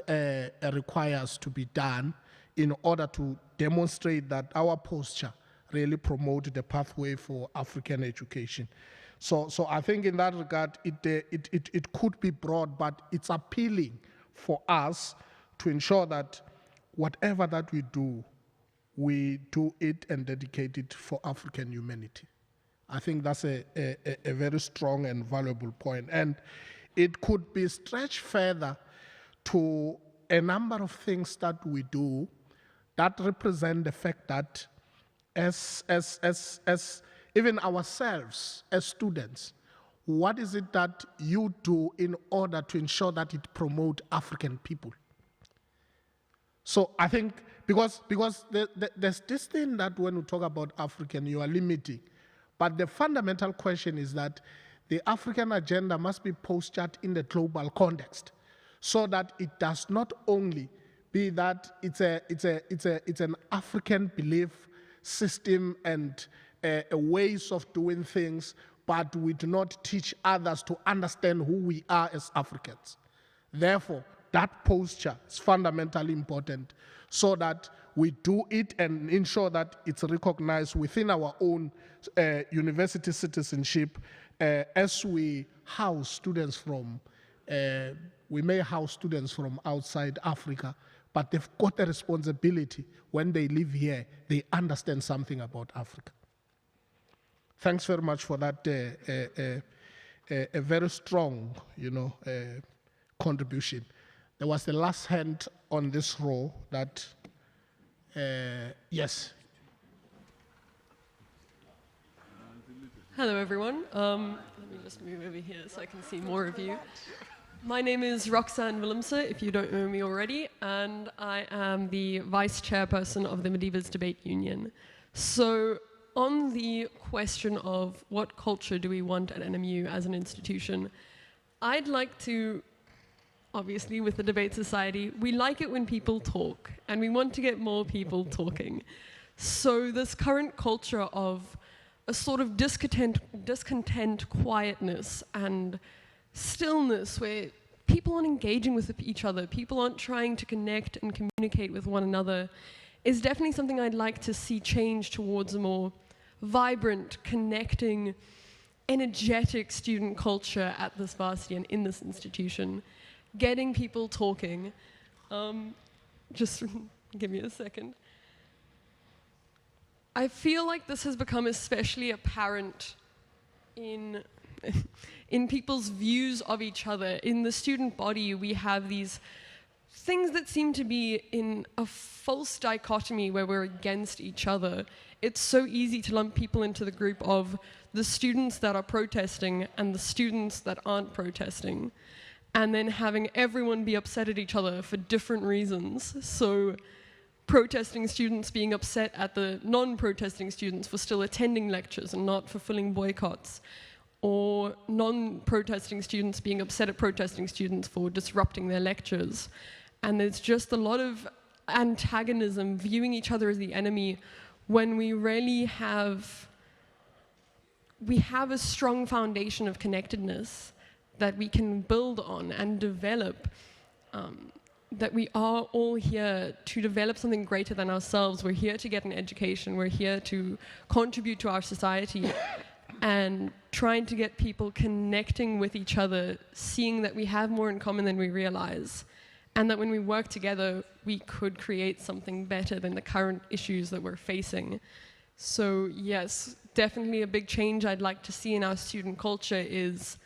requires to be done in order to demonstrate that our posture really promote the pathway for African education? So I think in that regard, it could be broad, but it's appealing for us to ensure that whatever that we do it and dedicate it for African humanity. I think that's a very strong and valuable point. And it could be stretched further to a number of things that we do that represent the fact that as even ourselves as students, what is it that you do in order to ensure that it promote African people? So I think, because there's this thing that when we talk about African, you are limiting. But the fundamental question is that the African agenda must be postured in the global context, so that it does not only be that it's an African belief system and ways of doing things, but we do not teach others to understand who we are as Africans. Therefore, that posture is fundamentally important, so that we do it and ensure that it's recognized within our own university citizenship, as we house students from, we may house students from outside Africa, but they've got a responsibility when they live here, they understand something about Africa. Thanks very much for that a very strong, contribution. There was the last hand on this row that, yes. Hello, everyone. Let me just move over here so I can see more of you. My name is Roxanne Willemse, if you don't know me already, and I am the vice chairperson of the Medivas Debate Union. So, on the question of what culture do we want at NMU as an institution, I'd like to, obviously with the Debate Society, we like it when people talk, and we want to get more people talking. So this current culture of a sort of discontent quietness and stillness where people aren't engaging with each other, people aren't trying to connect and communicate with one another, is definitely something I'd like to see change towards a more vibrant, connecting, energetic student culture at this varsity and in this institution, getting people talking. Just give me a second. I feel like this has become especially apparent in people's views of each other. In the student body, we have these things that seem to be in a false dichotomy where we're against each other. It's so easy to lump people into the group of the students that are protesting and the students that aren't protesting, and then having everyone be upset at each other for different reasons. So protesting students being upset at the non-protesting students for still attending lectures and not fulfilling boycotts, or non-protesting students being upset at protesting students for disrupting their lectures. And there's just a lot of antagonism, viewing each other as the enemy, when we really have a strong foundation of connectedness that we can build on and develop, that we are all here to develop something greater than ourselves. We're here to get an education. We're here to contribute to our society, and trying to get people connecting with each other, seeing that we have more in common than we realize, and that when we work together, we could create something better than the current issues that we're facing. So yes, definitely a big change I'd like to see in our student culture is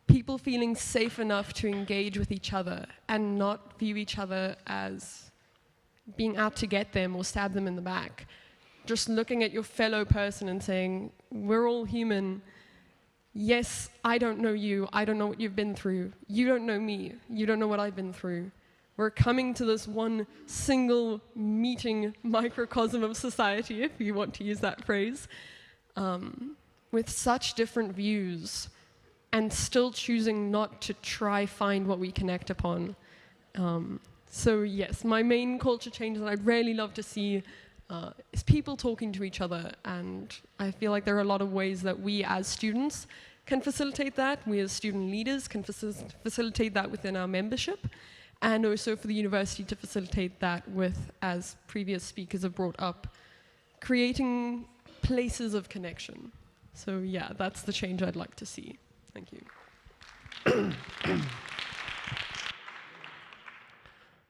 people feeling safe enough to engage with each other and not view each other as being out to get them or stab them in the back. Just looking at your fellow person and saying, we're all human. Yes, I don't know you. I don't know what you've been through. You don't know me. You don't know what I've been through. We're coming to this one single meeting microcosm of society, if you want to use that phrase, with such different views, and still choosing not to try find what we connect upon. So yes, my main culture change that I'd really love to see is people talking to each other, and I feel like there are a lot of ways that we as students can facilitate that. We as student leaders can facilitate that within our membership, and also for the university to facilitate that with, as previous speakers have brought up, creating places of connection. So yeah, that's the change I'd like to see. Thank you.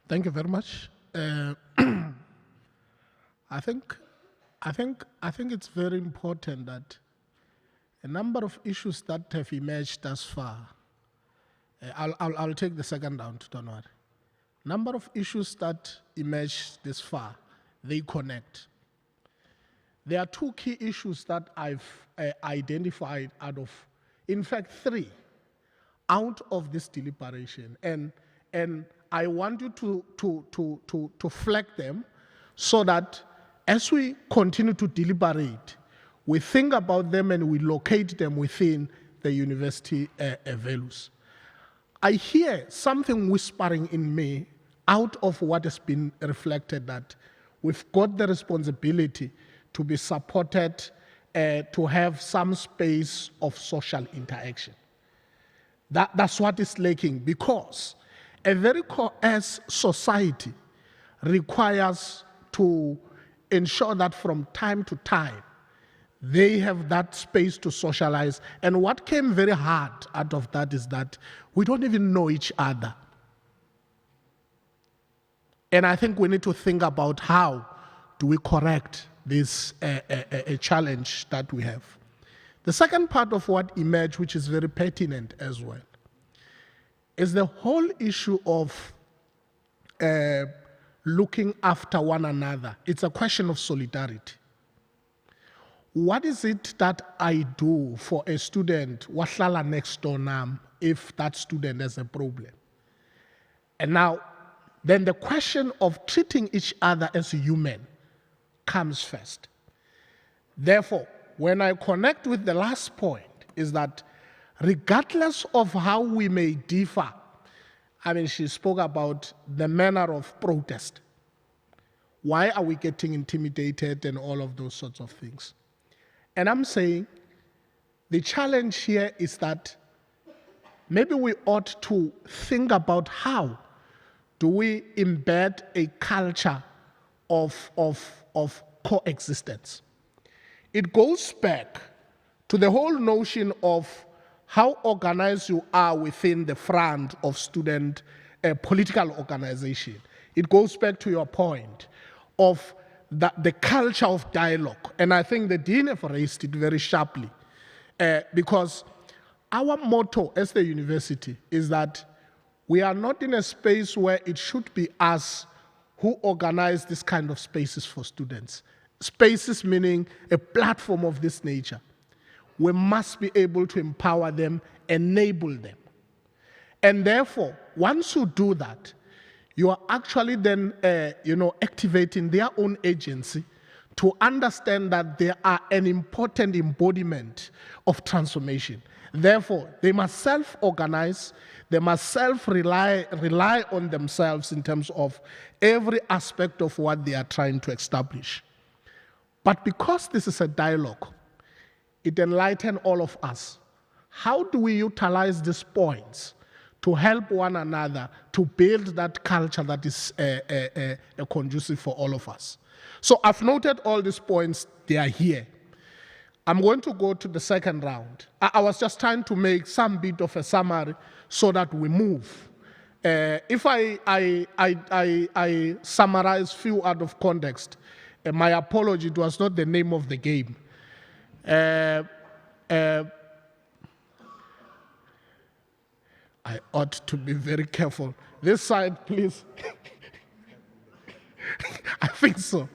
Thank you very much. I think it's very important that a number of issues that have emerged thus far, I'll take the second round, don't worry. Number of issues that emerged this far, they connect. There are two key issues that I've identified out of, in fact, three, out of this deliberation. And I want you to flag them so that as we continue to deliberate, we think about them and we locate them within the university values. I hear something whispering in me out of what has been reflected, that we've got the responsibility to be supported, to have some space of social interaction. That's what is lacking, because a very coerced society requires to ensure that from time to time they have that space to socialize. And what came very hard out of that is that we don't even know each other. And I think we need to think about how do we correct this a challenge that we have. The second part of what emerged, which is very pertinent as well, is the whole issue of looking after one another. It's a question of solidarity. What is it that I do for a student wahlala next door nam if that student has a problem? And now, then the question of treating each other as human comes first. Therefore, when I connect with the last point, is that regardless of how we may differ, I mean, she spoke about the manner of protest. Why are we getting intimidated and all of those sorts of things? And I'm saying the challenge here is that maybe we ought to think about how do we embed a culture of coexistence. It goes back to the whole notion of how organized you are within the front of student political organization. It goes back to your point of the culture of dialogue. And I think the Dean have raised it very sharply because our motto as the university is that we are not in a space where it should be us who organize this kind of spaces for students. Spaces meaning a platform of this nature. We must be able to empower them, enable them. And therefore, once you do that, you are actually then activating their own agency to understand that they are an important embodiment of transformation. Therefore, they must self-organize, they must rely on themselves in terms of every aspect of what they are trying to establish. But because this is a dialogue, it enlightens all of us. How do we utilize these points to help one another to build that culture that is conducive for all of us? So I've noted all these points, they are here. I'm going to go to the second round. I was just trying to make some bit of a summary so that we move. If I summarize few out of context, my apology, it was not the name of the game. I ought to be very careful. This side, please. I think so.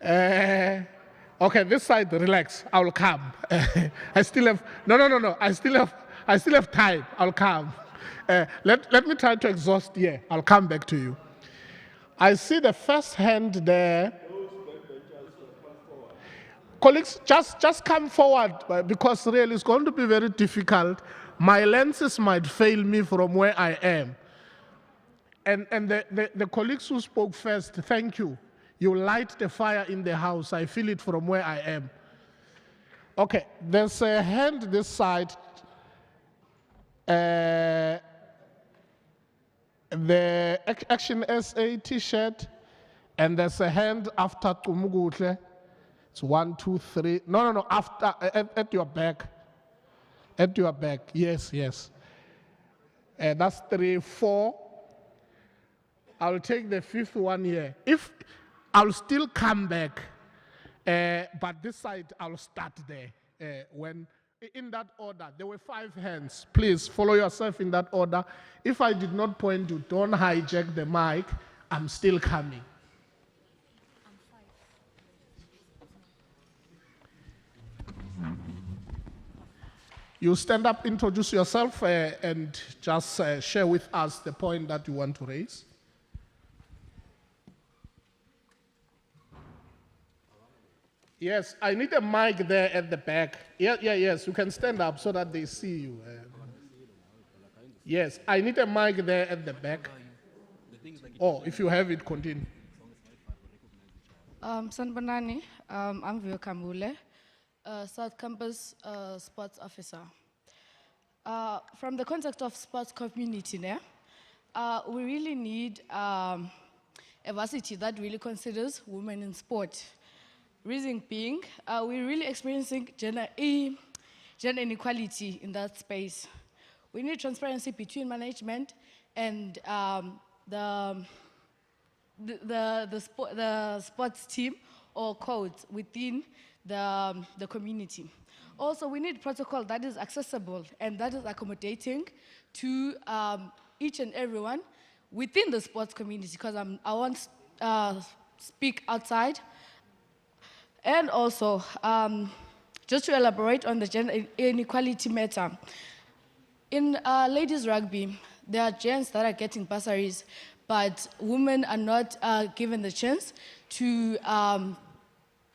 Okay, this side, relax. I will come. I still have no. I still have time. I'll come. Let me try to exhaust here. I'll come back to you. I see the first hand there. Colleagues, just come forward because really it's going to be very difficult. My lenses might fail me from where I am. And the colleagues who spoke first, thank you. You light the fire in the house. I feel it from where I am. Okay, there's a hand this side. The Action SA t-shirt. And there's a hand after Tumugutle. It's 1, 2, 3. No, after, at your back. At your back, yes. That's 3, 4. I'll take the 5th one here. If I'll still come back, but this side I'll start there. When in that order, there were 5 hands. Please follow yourself in that order. If I did not point you, don't hijack the mic. I'm still coming. You stand up, introduce yourself, and just share with us the point that you want to raise. Yes, I need a mic there at the back. Yes, you can stand up so that they see you. Yes, I need a mic there at the back. Oh, if you have it, continue. Sanbanani, I'm Vio Kambule, South Campus Sports Officer. From the context of sports community, we really need a varsity that really considers women in sport. Reason being, we're really experiencing gender inequality in that space. We need transparency between management and the sports team or codes within the community. Also, we need protocol that is accessible and that is accommodating to each and everyone within the sports community, because I won't speak outside. And also, just to elaborate on the gender inequality matter, in ladies rugby, there are gents that are getting bursaries, but women are not given the chance to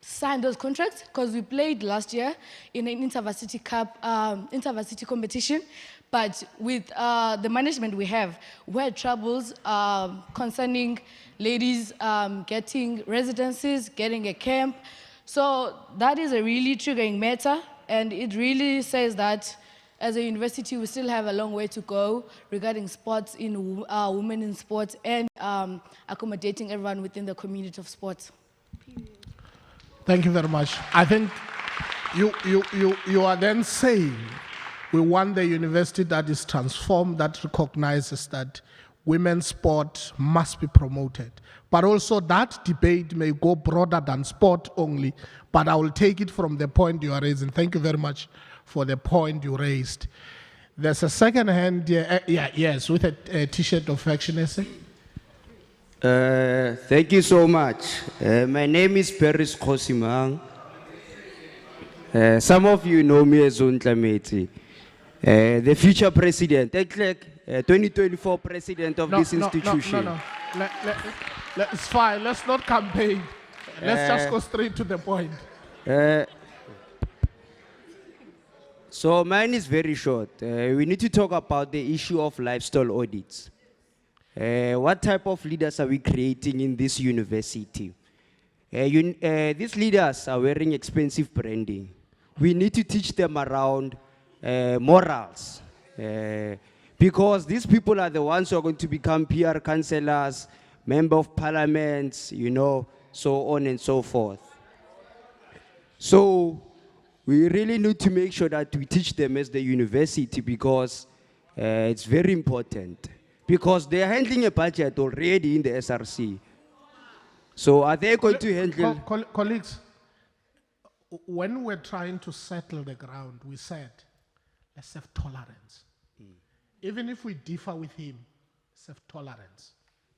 sign those contracts, because we played last year in an intervarsity cup, intervarsity competition, but with the management we had troubles concerning ladies getting residencies, getting a camp. So that is a really triggering matter, and it really says that as a university, we still have a long way to go regarding sports women in sports and accommodating everyone within the community of sports. Thank you very much. I think you are then saying we want the university that is transformed, that recognizes that women's sport must be promoted. But also that debate may go broader than sport only, but I will take it from the point you are raising. Thank you very much for the point you raised. There's a second hand here, yes, with a t-shirt of Action SA. Thank you so much. My name is Paris Khosimang. Some of you know me as Untlameti, the future president, 2024 president of this institution. No. It's fine. Let's not campaign. Let's just go straight to the point. So mine is very short. We need to talk about the issue of lifestyle audits. What type of leaders are we creating in this university? These leaders are wearing expensive branding. We need to teach them around morals. Because these people are the ones who are going to become PR councillors, member of parliaments, so on and so forth. So we really need to make sure that we teach them as the university, because it's very important. Because they are handling a budget already in the SRC. So are they going to handle... Colleagues, when we're trying to settle the ground, we said, let's have tolerance. Even if we differ with him, let's have tolerance.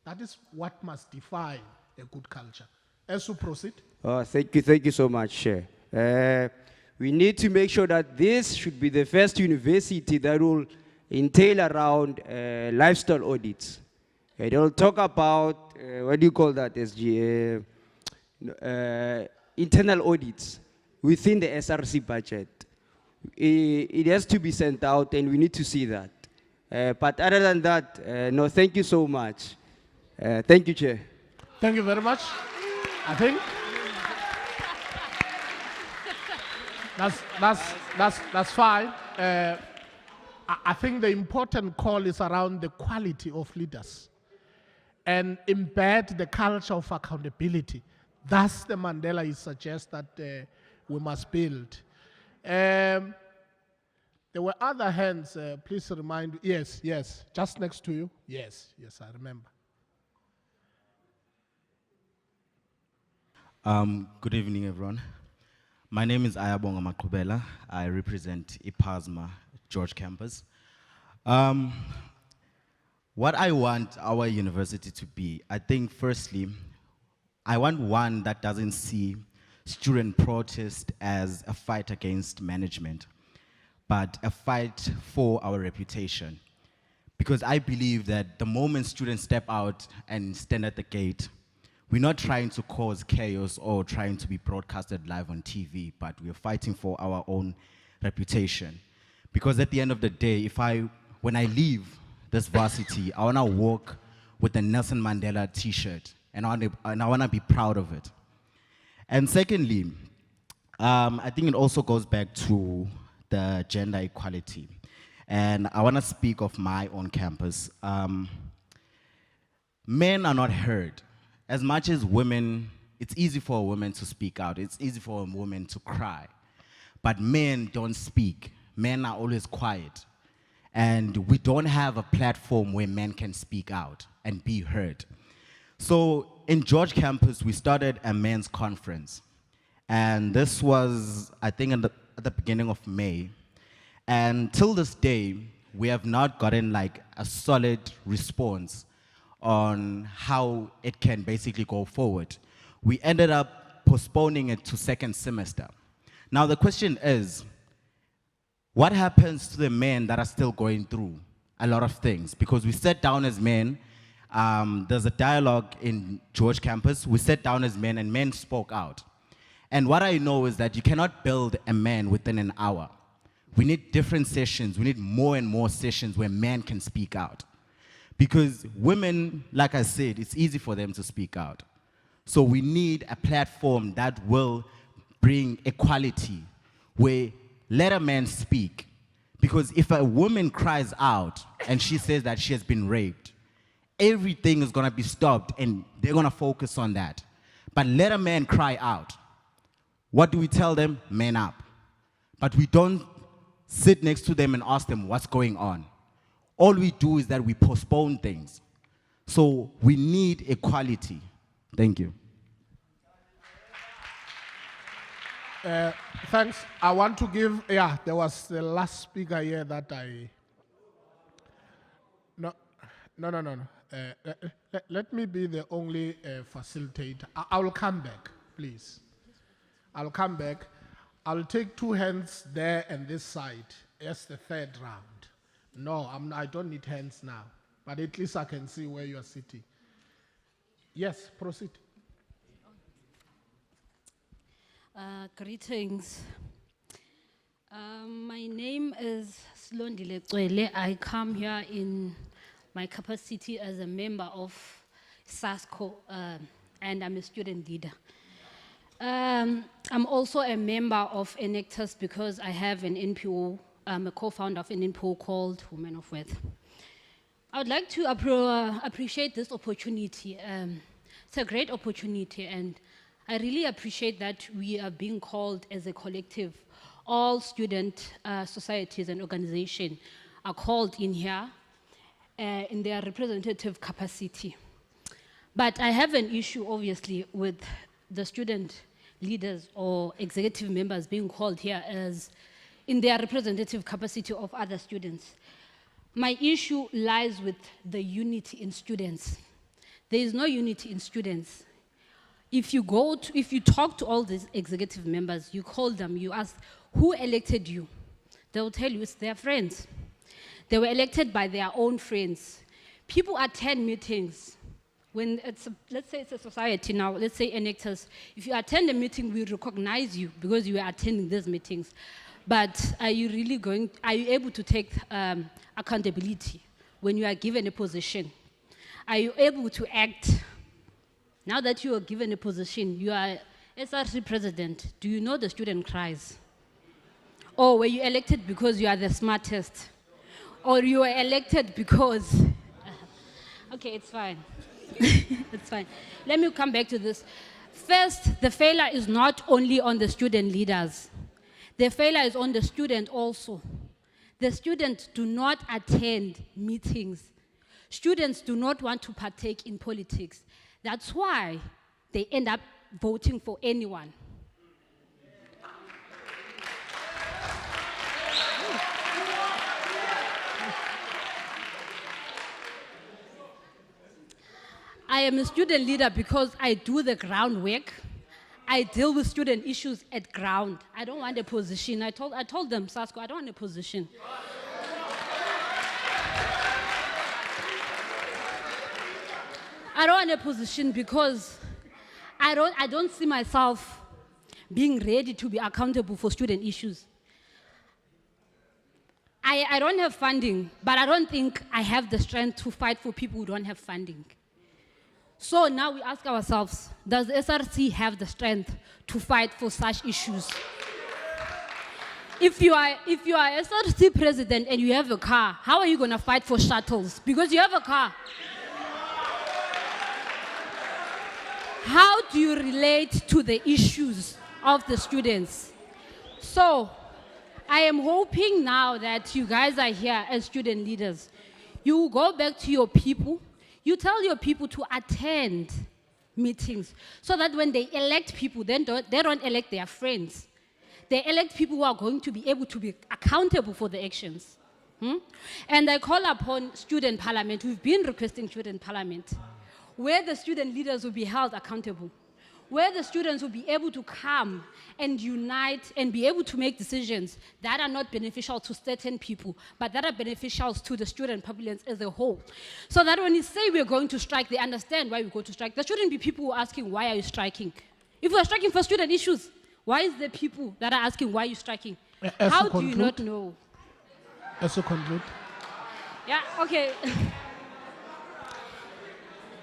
That is what must define a good culture. As we proceed. Thank you so much, Chair. We need to make sure that this should be the first university that will entail around lifestyle audits. They will talk about, what do you call that, SG? Internal audits within the SRC budget. It has to be sent out, and we need to see that. But other than that, no, thank you so much. Thank you, Chair. Thank you very much. I think that's fine. I think the important call is around the quality of leaders and embed the culture of accountability. That's the Mandela he suggests that we must build. There were other hands, please remind, yes, just next to you. Yes, I remember. Good evening, everyone. My name is Ayabonga Maqhubela. I represent IPASMA George Campus. What I want our university to be, I think firstly, I want one that doesn't see student protest as a fight against management, but a fight for our reputation. Because I believe that the moment students step out and stand at the gate, we're not trying to cause chaos or trying to be broadcasted live on TV, but we're fighting for our own reputation. Because at the end of the day, when I leave this varsity, I want to walk with the Nelson Mandela t-shirt, and I want to be proud of it. And secondly, I think it also goes back to the gender equality. And I want to speak of my own campus. Men are not heard. As much as women, it's easy for a woman to speak out. It's easy for a woman to cry. But men don't speak. Men are always quiet. And we don't have a platform where men can speak out and be heard. So in George Campus, we started a men's conference. And this was, I think, at the beginning of May. And till this day, we have not gotten like a solid response on how it can basically go forward. We ended up postponing it to second semester. Now the question is, what happens to the men that are still going through a lot of things? Because we sat down as men, there's a dialogue in George Campus, we sat down as men and men spoke out. And what I know is that you cannot build a man within an hour. We need different sessions, we need more and more sessions where men can speak out. Because women, like I said, it's easy for them to speak out. So we need a platform that will bring equality, where let a man speak. Because if a woman cries out and she says that she has been raped, everything is gonna be stopped and they're gonna focus on that. But let a man cry out. What do we tell them? Man up. But we don't sit next to them and ask them what's going on. All we do is that we postpone things. So we need equality. Thank you. Thanks. I want to give, there was the last speaker here that no. Let me be the only facilitator. I will come back, please. I'll come back. I'll take 2 hands there and this side. Yes, the third round. No, I don't need hands now, but at least I can see where you are sitting. Yes, proceed. Greetings. My name is Slondile Cwele. I come here in my capacity as a member of SASCO, and I'm a student leader. I'm also a member of Enactus because I have an NPO. I'm a co-founder of an NPO called Women of Worth. I would like to appreciate this opportunity. It's a great opportunity, and I really appreciate that we are being called as a collective. All student societies and organizations are called in here in their representative capacity. But I have an issue, obviously, with the student leaders or executive members being called here as in their representative capacity of other students. My issue lies with the unity in students. There is no unity in students. If you talk to all these executive members, you call them, you ask, who elected you? They will tell you it's their friends. They were elected by their own friends. People attend meetings. When let's say it's a society now, let's say Enactus, if you attend a meeting, we recognize you because you are attending these meetings. But are you able to take accountability when you are given a position? Are you able to act? Now that you are given a position, you are SRC president, do you know the student cries? Or were you elected because you are the smartest? Or you were elected because, okay, it's fine. It's fine. Let me come back to this. First, the failure is not only on the student leaders. The failure is on the student also. The students do not attend meetings. Students do not want to partake in politics. That's why they end up voting for anyone. I am a student leader because I do the groundwork. I deal with student issues at ground. I don't want a position. I told them, SASCO, I don't want a position. I don't want a position because I don't see myself being ready to be accountable for student issues. I don't have funding, but I don't think I have the strength to fight for people who don't have funding. So now we ask ourselves, does the SRC have the strength to fight for such issues? If you are SRC president and you have a car, how are you going to fight for shuttles? Because you have a car. How do you relate to the issues of the students? So I am hoping now that you guys are here as student leaders. You go back to your people. You tell your people to attend meetings so that when they elect people, they don't elect their friends. They elect people who are going to be able to be accountable for the actions. And I call upon student parliament. We've been requesting student parliament, where the student leaders will be held accountable, where the students will be able to come and unite and be able to make decisions that are not beneficial to certain people, but that are beneficial to the student populace as a whole. So that when you say we're going to strike, they understand why we go to strike. There shouldn't be people who are asking, why are you striking? If we're striking for student issues, why is there people that are asking, why are you striking? How do you not know? As you conclude. Yeah, okay.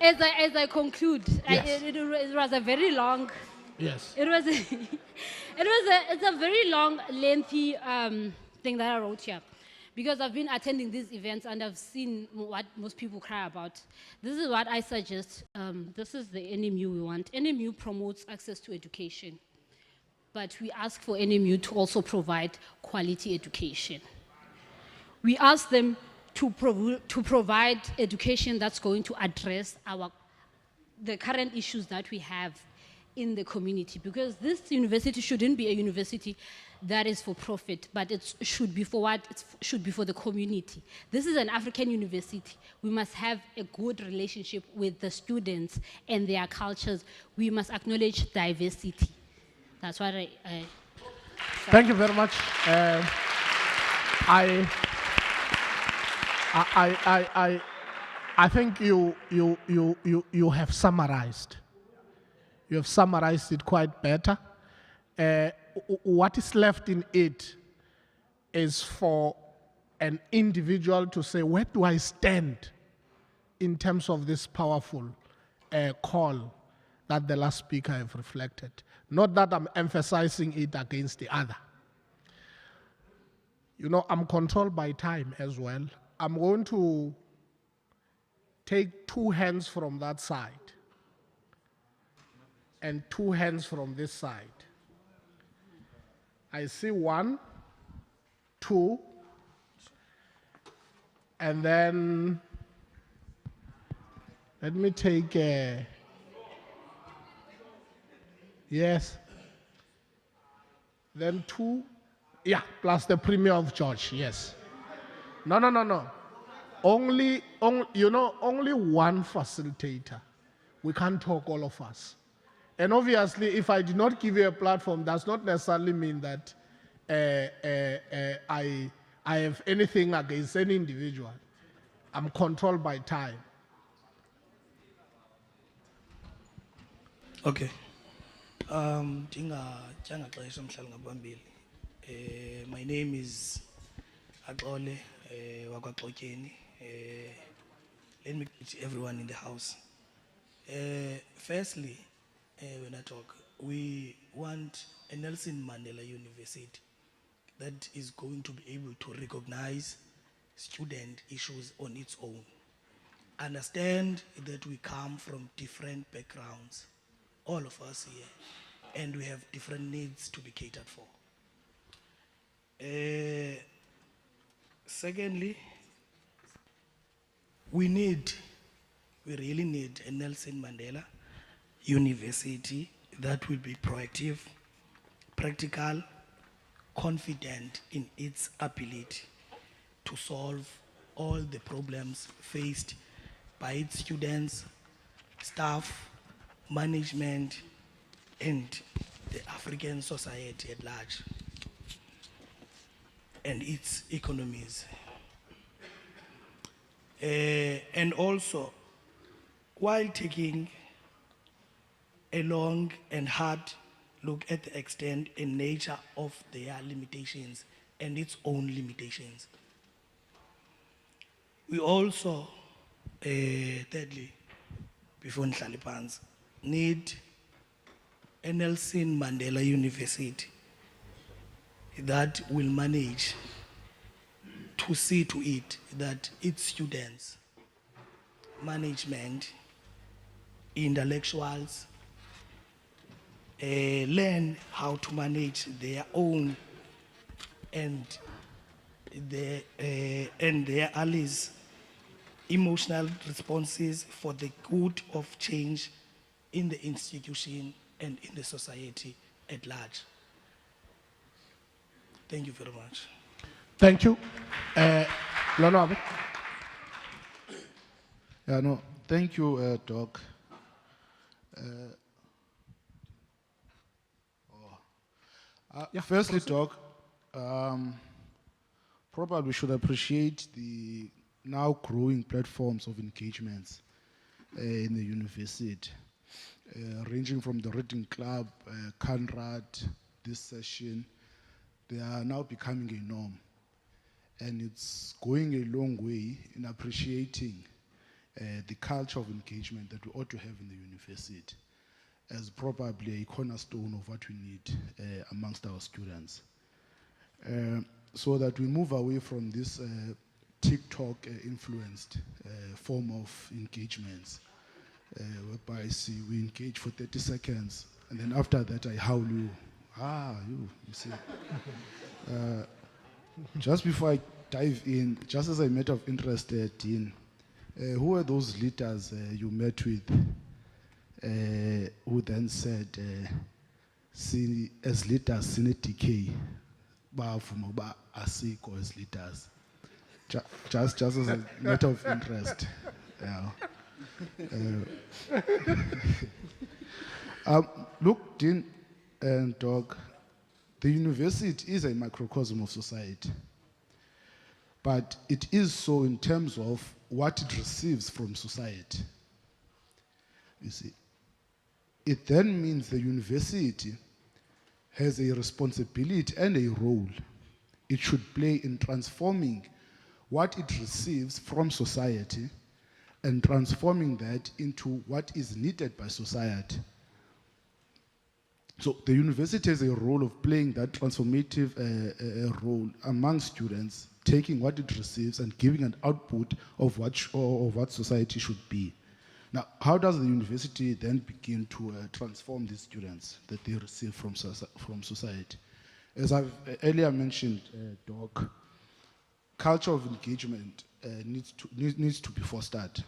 As I conclude, Yes. it was a very long Yes. It was, it's a very long, lengthy thing that I wrote here. Because I've been attending these events and I've seen what most people cry about. This is what I suggest. This is the NMU we want. NMU promotes access to education. But we ask for NMU to also provide quality education. We ask them to provide education that's going to address the current issues that we have in the community, because this university shouldn't be a university that is for profit, but it should be for what? It should be for the community. This is an African university. We must have a good relationship with the students and their cultures. We must acknowledge diversity. That's what Thank you very much. I think you have summarized. You have summarized it quite better. What is left in it is for an individual to say, where do I stand in terms of this powerful call that the last speaker have reflected? Not that I'm emphasizing it against the other. You know, I'm controlled by time as well. I'm going to take 2 hands from that side and 2 hands from this side. I see 1, 2, and then let me take yes. Then 2, yeah, plus the Premier of George, yes. No. Only one facilitator. We can't talk all of us. And obviously, if I do not give you a platform, does not necessarily mean that I have anything against any individual. I'm controlled by time. Okay. My name is Agole Wakaklokeni. Let me greet everyone in the house. Firstly, when I talk, we want a Nelson Mandela University that is going to be able to recognize student issues on its own. Understand that we come from different backgrounds, all of us here, and we have different needs to be catered for. Secondly, we really need a Nelson Mandela University that will be proactive, practical, confident in its ability to solve all the problems faced by its students, staff, management, and the African society at large, and its economies. And also, while taking a long and hard look at the extent and nature of their limitations and its own limitations, we also, thirdly, before nihlale phansi, need a Nelson Mandela University that will manage to see to it that its students, management, intellectuals, learn how to manage their own and their allies' emotional responses for the good of change in the institution and in the society at large. Thank you very much. Thank you. Lonwabi. Yeah, no, thank you, Doc. Firstly, Doc, probably we should appreciate the now growing platforms of engagements in the university, ranging from the Reading Club, Conrad, this session. They are now becoming a norm. And it's going a long way in appreciating the culture of engagement that we ought to have in the university. as probably a cornerstone of what we need amongst our students. So that we move away from this TikTok influenced form of engagements, whereby we engage for 30 seconds, and then after that I howl you, you see. Just before I dive in, just as a matter of interest, Dean, who were those leaders you met with who then said, as leaders, sine decay, bavuma uba asikho as leaders? Just as a matter of interest. Yeah. Look, Dean and Doc, the university is a microcosm of society, but it is so in terms of what it receives from society. You see, it then means the university has a responsibility and a role it should play in transforming what it receives from society and transforming that into what is needed by society. So the university has a role of playing that transformative role among students, taking what it receives and giving an output of what society should be. Now, how does the university then begin to transform these students that they receive from society? As I've earlier mentioned, Doc, culture of engagement needs to be fostered.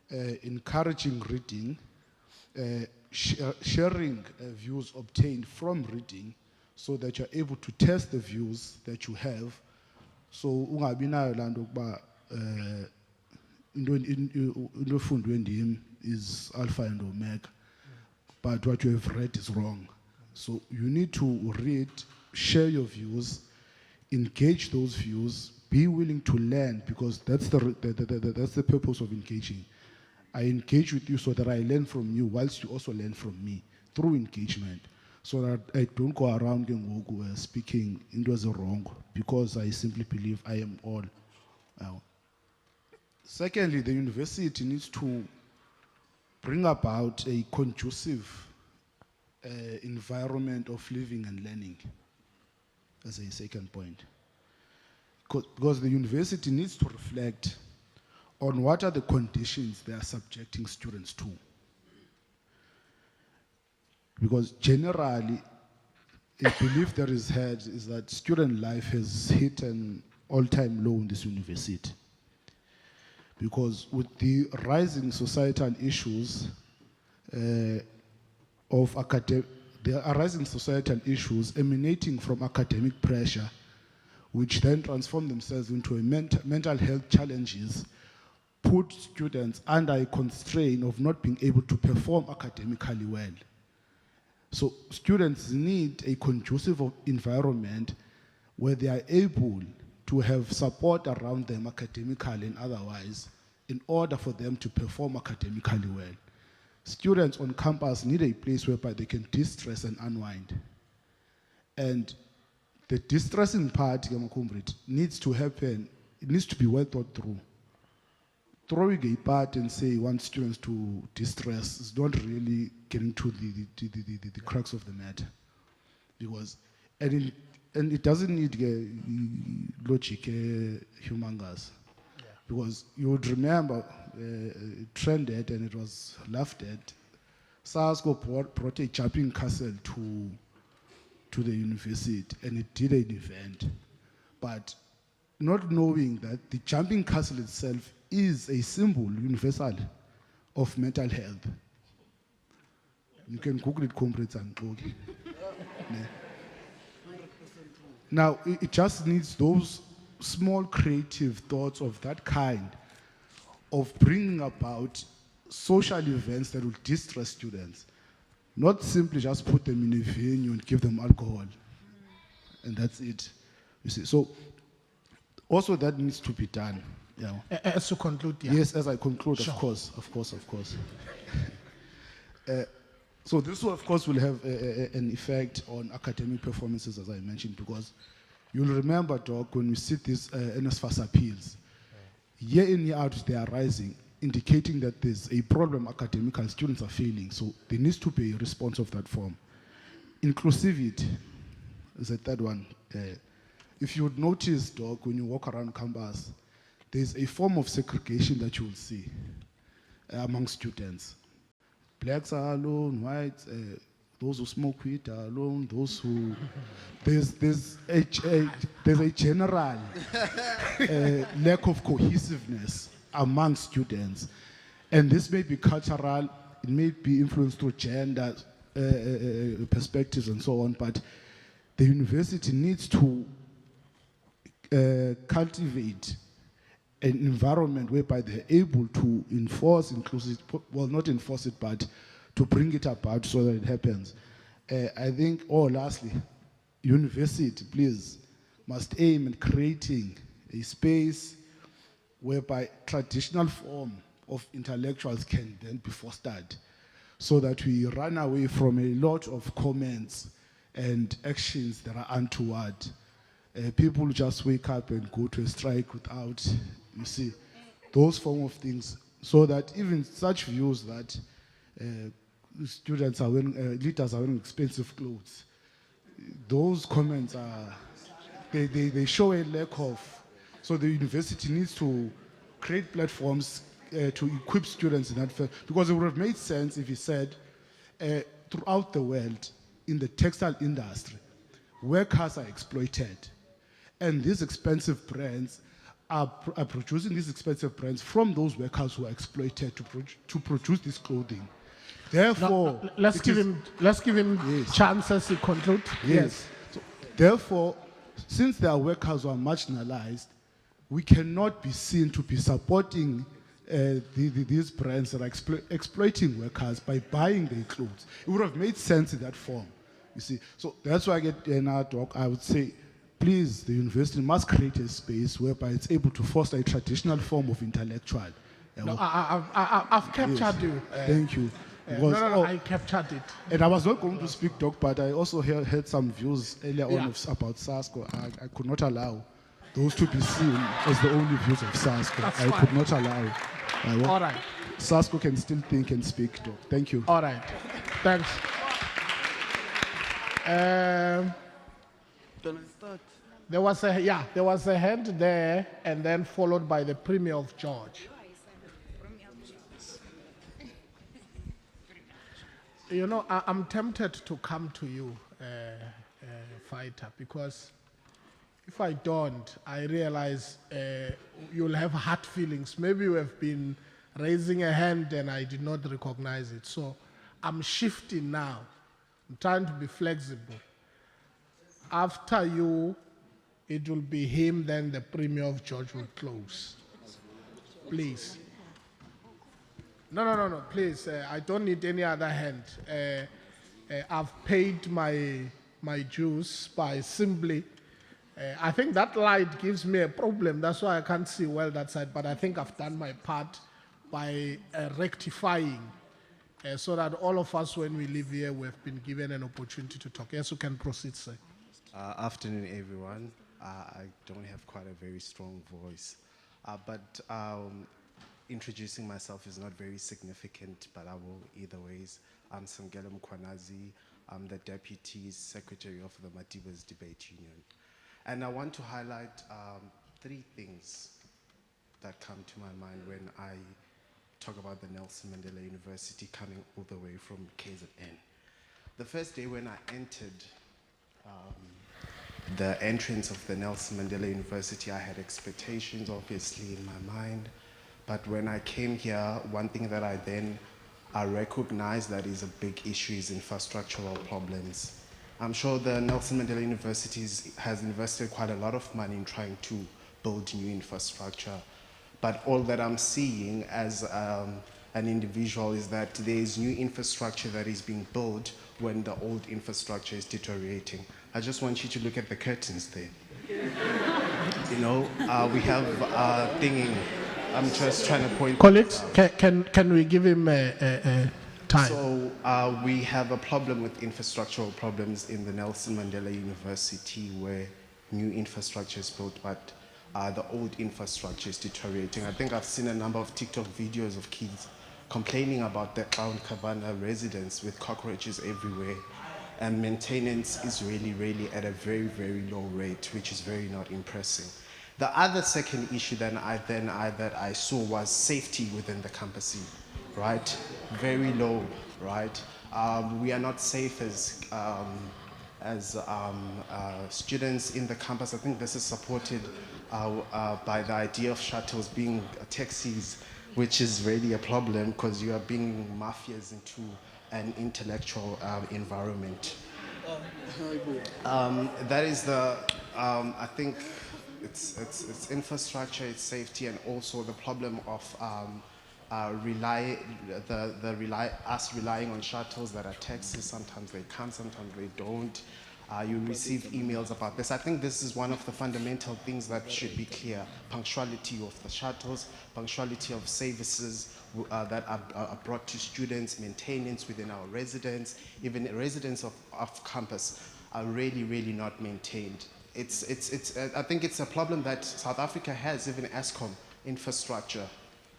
Encouraging reading, sharing views obtained from reading, so that you're able to test the views that you have. So ungabi nayo laa nto ukuba into efundwe ndim is alpha and omega, but what you have read is wrong. So you need to read, share your views, engage those views, be willing to learn, because that's the purpose of engaging. I engage with you so that I learn from you, whilst you also learn from me through engagement, so that I don't go around speaking into the wrong, because I simply believe I am all. Secondly, the university needs to bring about a conducive environment of living and learning, as a second point. Because the university needs to reflect on what are the conditions they are subjecting students to. Because generally, a belief that is held is that student life has hit an all-time low in this university. Because with the rising societal issues there are rising societal issues emanating from academic pressure, which then transform themselves into mental health challenges, put students under a constraint of not being able to perform academically well. So students need a conducive environment where they are able to have support around them academically and otherwise, in order for them to perform academically well. Students on campus need a place whereby they can distress and unwind. And the distressing part needs to happen, it needs to be well thought through. Throwing a part and say you want students to distress is not really getting to the crux of the matter. Because, and it doesn't need logic humongous. Yeah. Because you would remember it trended and it was laughed at. SARS brought a jumping castle to the university, and it did an event. But not knowing that the jumping castle itself is a symbol, universal, of mental health. You can Google it, comrades and Gogi. Now, it just needs those small creative thoughts of that kind, of bringing about social events that will distress students. Not simply just put them in a venue and give them alcohol. And that's it. You see, so also that needs to be done. Yeah. As to conclude, yeah. Yes, as I conclude, Sure. of course. So this, of course, will have an effect on academic performances, as I mentioned, because you'll remember, Doc, when we see these NSFAS appeals, year in, year out, they are rising. indicating that there's a problem academically, students are failing. So there needs to be a response of that form. Inclusivity is the third one. If you would notice, Doc, when you walk around campus, there's a form of segregation that you will see among students. Blacks are alone, whites, those who smoke weed are alone, those who... There's a general lack of cohesiveness among students. And this may be cultural, it may be influenced through gender perspectives and so on, but the university needs to cultivate an environment whereby they're able to enforce inclusive, well, not enforce it, but to bring it about so that it happens. I think, lastly, university, please, must aim at creating a space whereby traditional form of intellectuals can then be fostered, so that we run away from a lot of comments and actions that are untoward. People just wake up and go to a strike without, you see, those form of things, so that even such views that students are wearing, leaders are wearing expensive clothes, those comments are, they show a lack of, so the university needs to create platforms to equip students in that field, because it would have made sense if he said, throughout the world, in the textile industry, workers are exploited. And these expensive brands are producing these expensive brands from those workers who are exploited to produce this clothing. Therefore, let's give him yes. chances to conclude. Yes. So, therefore, since there are workers who are marginalized, we cannot be seen to be supporting these brands that are exploiting workers by buying their clothes. It would have made sense in that form, you see. So that's why I get another talk. I would say, please, the university must create a space whereby it's able to foster a traditional form of intellectual. No, I've captured you. Thank you. No, I captured it. And I was not going to speak, Doc, but I also heard some views earlier on about SASCO. I could not allow those to be seen as the only views of SASCO. That's I fine. could not allow. All right. SASCO can still think and speak, Doc. Thank you. All right. Thanks. There was a hand there, and then followed by the Premier of George. You know, I'm tempted to come to you, Fighter, because if I don't, I realize you'll have hard feelings. Maybe you have been raising a hand and I did not recognize it. So I'm shifting now. I'm trying to be flexible. After you, it will be him, then the Premier of George will close. Please. No, please. I don't need any other hand. I've paid my dues by simply, I think that light gives me a problem. That's why I can't see well that side, but I think I've done my part by rectifying so that all of us, when we leave here, we have been given an opportunity to talk. Yes, you can proceed, sir. Afternoon, everyone. I don't have quite a very strong voice, but introducing myself is not very significant, but I will either ways. I'm Sangela Mkwanazi. I'm the Deputy Secretary of the Matibas Debate Union. And I want to highlight three things that come to my mind when I talk about the Nelson Mandela University coming all the way from KZN. The first day when I entered the entrance of the Nelson Mandela University, I had expectations, obviously, in my mind. But when I came here, one thing that I recognized that is a big issue is infrastructural problems. I'm sure the Nelson Mandela University has invested quite a lot of money in trying to build new infrastructure. But all that I'm seeing as an individual is that there is new infrastructure that is being built when the old infrastructure is deteriorating. I just want you to look at the curtains there. You know, we have thinking. I'm just trying to point. Colleagues, can we give him a time? So we have a problem with infrastructural problems in the Nelson Mandela University where new infrastructure is built, but the old infrastructure is deteriorating. I think I've seen a number of TikTok videos of kids complaining about their Crown Cabana residence with cockroaches everywhere. And maintenance is really, really at a very, very low rate, which is very not impressive. The other second issue that I saw was safety within the campus, right? Very low, right? We are not safe as students in the campus. I think this is supported by the idea of shuttles being taxis, which is really a problem because you are being mafias into an intellectual environment. That is I think it's infrastructure, it's safety, and also the problem of us relying on shuttles that are taxis. Sometimes they come, sometimes they don't. You receive emails about this. I think this is one of the fundamental things that should be clear. Punctuality of the shuttles, punctuality of services that are brought to students, maintenance within our residents, even residents of campus are really, really not maintained. I think it's a problem that South Africa has, even ESCOM infrastructure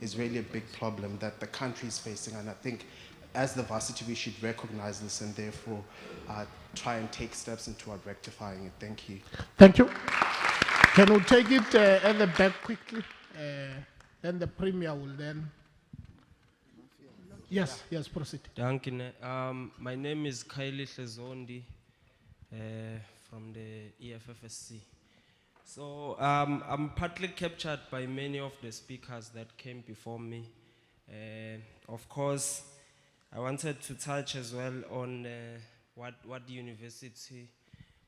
is really a big problem that the country is facing, and I think as the varsity we should recognize this and therefore try and take steps into rectifying it. Thank you. Thank you. Can we take it at the back quickly? Then the premier will then. Yes, proceed. Danke. My name is Kylie Lezondi from the EFFSC. So I'm partly captured by many of the speakers that came before me. Of course, I wanted to touch as well on what university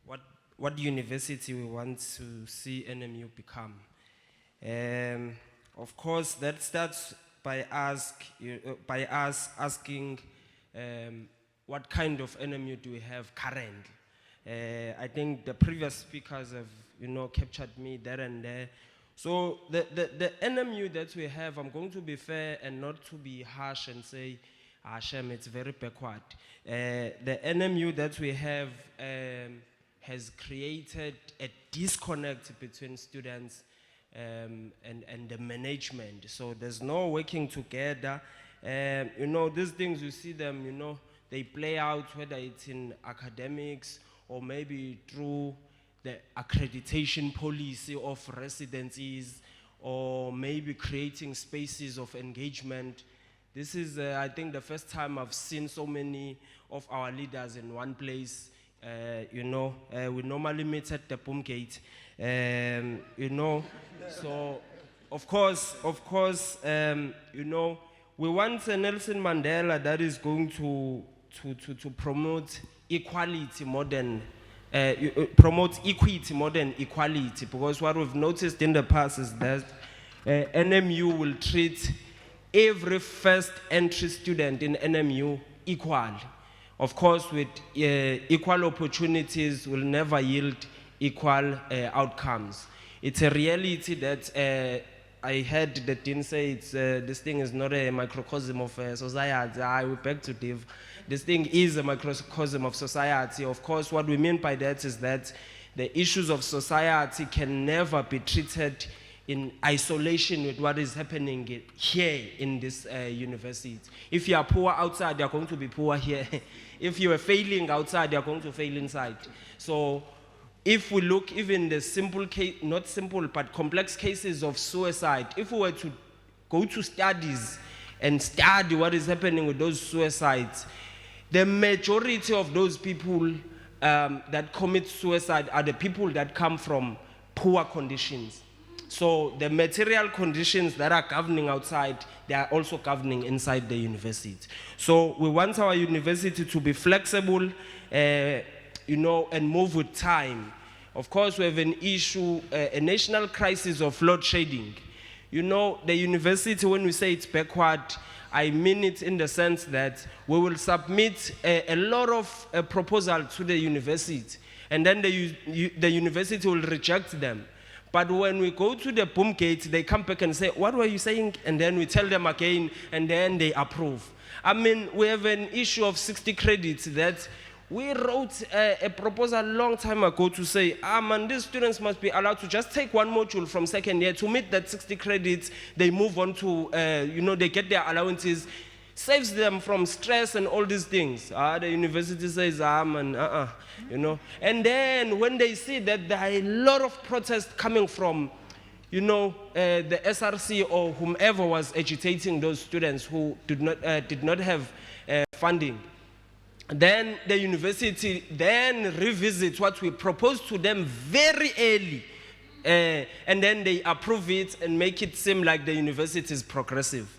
we want to see NMU become. Of course, that starts by us asking what kind of NMU do we have currently. I think the previous speakers have captured me there and there. So the NMU that we have, I'm going to be fair and not to be harsh and say, Shem, it's very backward. The NMU that we have has created a disconnect between students and the management. So there's no working together. These things, you see them, they play out, whether it's in academics or maybe through the accreditation policy of residencies or maybe creating spaces of engagement. This is, I think, the first time I've seen so many of our leaders in one place. We normally meet at the boom gate. So, of course, we want a Nelson Mandela that is going to promote equality more than promote equity more than equality, because what we've noticed in the past is that NMU will treat every first entry student in NMU equal. Of course, with equal opportunities will never yield equal outcomes. It's a reality that I heard the dean say this thing is not a microcosm of society. I will beg to differ. This thing is a microcosm of society. Of course, what we mean by that is that the issues of society can never be treated in isolation with what is happening here in this university. If you are poor outside, you are going to be poor here. If you are failing outside, you are going to fail inside. So if we look even the simple case, not simple, but complex cases of suicide, if we were to go to studies and study what is happening with those suicides, the majority of those people that commit suicide are the people that come from poor conditions. So the material conditions that are governing outside, they are also governing inside the university. So we want our university to be flexible, and move with time. Of course, we have an issue, a national crisis of load shedding. The university, when we say it's backward, I mean it in the sense that we will submit a lot of proposals to the university, and then the university will reject them. But when we go to the boom gate, they come back and say, what were you saying? And then we tell them again, and then they approve. I mean, we have an issue of 60 credits that We wrote a proposal a long time ago to say, man, these students must be allowed to just take one module from second year to meet that 60 credits. They move on to, they get their allowances, saves them from stress and all these things. The university says, man, And then when they see that there are a lot of protests coming from, the SRC or whomever was agitating those students who did not have funding, then the university then revisits what we proposed to them very early, and then they approve it and make it seem like the university is progressive.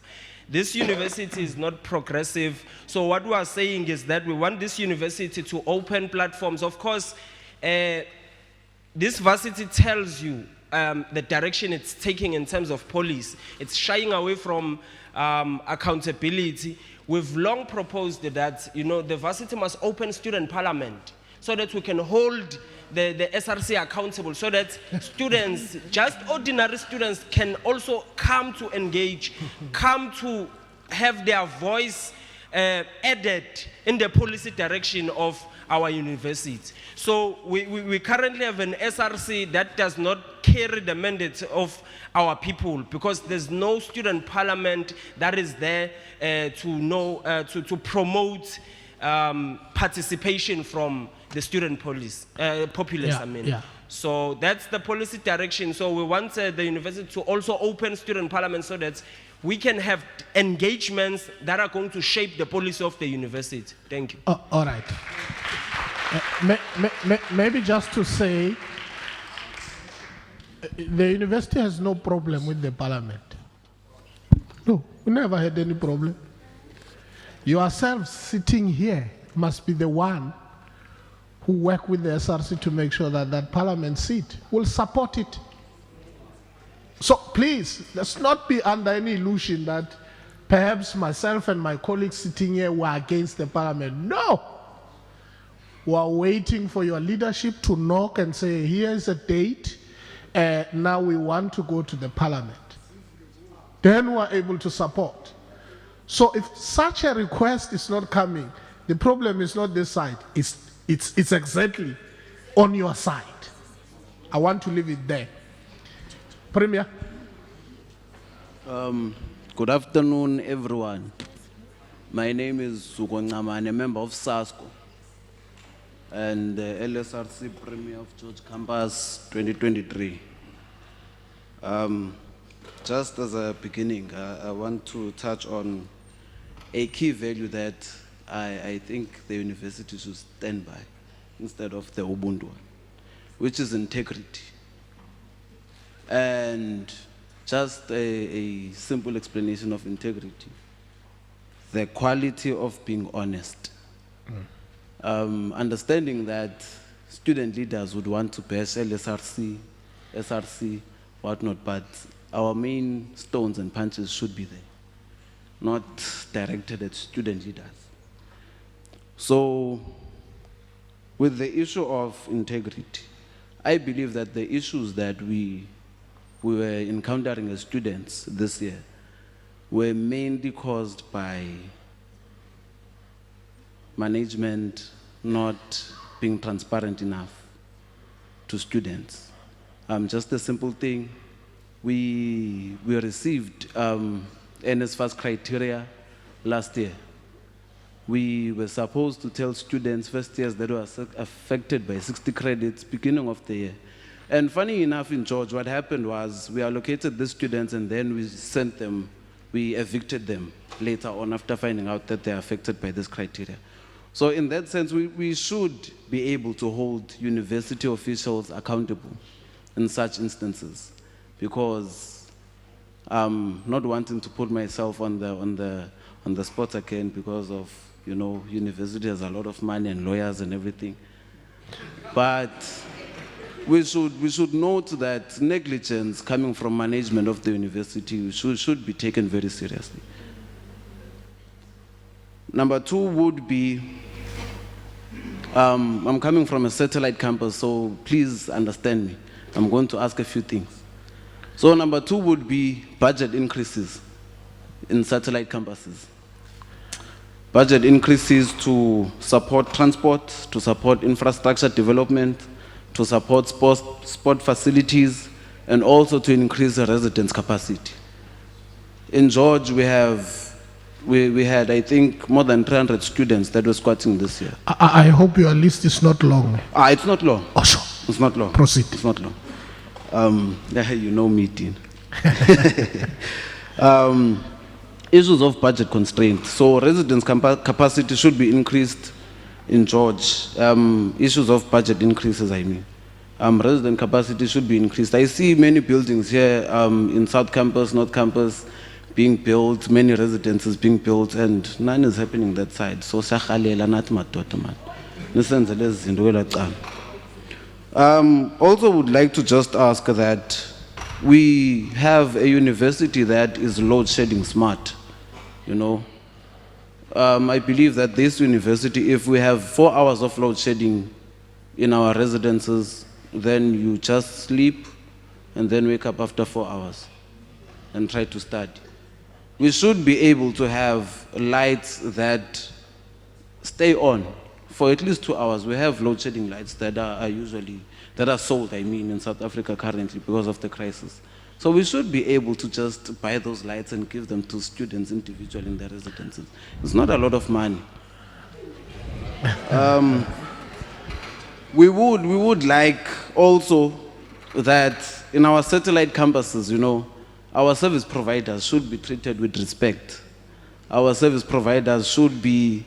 This university is not progressive. So what we are saying is that we want this university to open platforms. Of course, this varsity tells you the direction it's taking in terms of police. It's shying away from accountability. We've long proposed that, the varsity must open student parliament so that we can hold the SRC accountable, so that students, just ordinary students, can also come to engage, come to have their voice added in the policy direction of our university. So we currently have an SRC that does not carry the mandate of our people, because there's no student parliament that is there to promote participation from the student populace. So that's the policy direction. So we want the university to also open student parliament so that we can have engagements that are going to shape the policy of the university. Thank you. All right. Maybe just to say, the university has no problem with the parliament. No, we never had any problem. Yourselves sitting here must be the one who work with the SRC to make sure that that parliament seat will support it. So please, let's not be under any illusion that perhaps myself and my colleagues sitting here were against the parliament. No! We are waiting for your leadership to knock and say, here's a date, now we want to go to the parliament. Then we are able to support. So if such a request is not coming, the problem is not this side, it's exactly on your side. I want to leave it there. Premier. Good afternoon, everyone. My name is Sugongama. I'm a member of SASCO and the LSRC Premier of George Campus 2023. Just as a beginning, I want to touch on a key value that I think the university should stand by instead of the Ubuntu one, which is integrity. And just a simple explanation of integrity: the quality of being honest. Understanding that student leaders would want to bash LSRC, SRC, whatnot, but our main stones and punches should be there, not directed at student leaders. So, with the issue of integrity, I believe that the issues that we were encountering as students this year were mainly caused by management not being transparent enough to students. Just a simple thing, we received NSFAS criteria last year. We were supposed to tell students, first years, that were affected by 60 credits beginning of the year. And funny enough, in George, what happened was we allocated the students and then we sent them, we evicted them later on after finding out that they're affected by this criteria. So in that sense, we should be able to hold university officials accountable in such instances, because not wanting to put myself on the spot again because of, university has a lot of money and lawyers and everything. But we should note that negligence coming from management of the university should be taken very seriously. Number two would be, I'm coming from a satellite campus, so please understand me. I'm going to ask a few things. So number two would be budget increases in satellite campuses. budget increases to support transport, to support infrastructure development, to support sport facilities, and also to increase the residence capacity. In George, we had, I think, more than 300 students that were squatting this year. I hope your list is not long. It's not long. Oh, sure. It's not long. Proceed. It's not long. You know me, Dean. Issues of budget constraint. So residence capacity should be increased in George. Issues of budget increases, I mean. Resident capacity should be increased. I see many buildings here in South Campus, North Campus being built, many residences being built, and none is happening that side. So, also would like to just ask that we have a university that is load shedding smart, you know. I believe that this university, if we have 4 hours of load shedding in our residences, then you just sleep and then wake up after 4 hours and try to study. We should be able to have lights that stay on for at least 2 hours. We have load shedding lights that are sold, I mean, in South Africa currently because of the crisis. So we should be able to just buy those lights and give them to students individually in their residences. It's not a lot of money. We would like also that in our satellite campuses, you know, our service providers should be treated with respect. Our service providers should be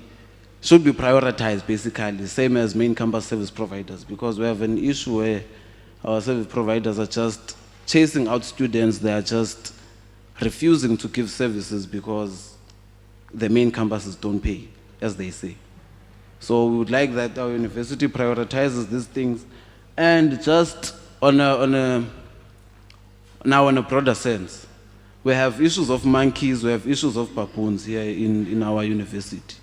prioritized, basically, same as main campus service providers, because we have an issue where our service providers are just chasing out students. They are just refusing to give services because the main campuses don't pay, as they say. So we would like that our university prioritizes these things, and just now in a broader sense, we have issues of monkeys, we have issues of baboons here in our university.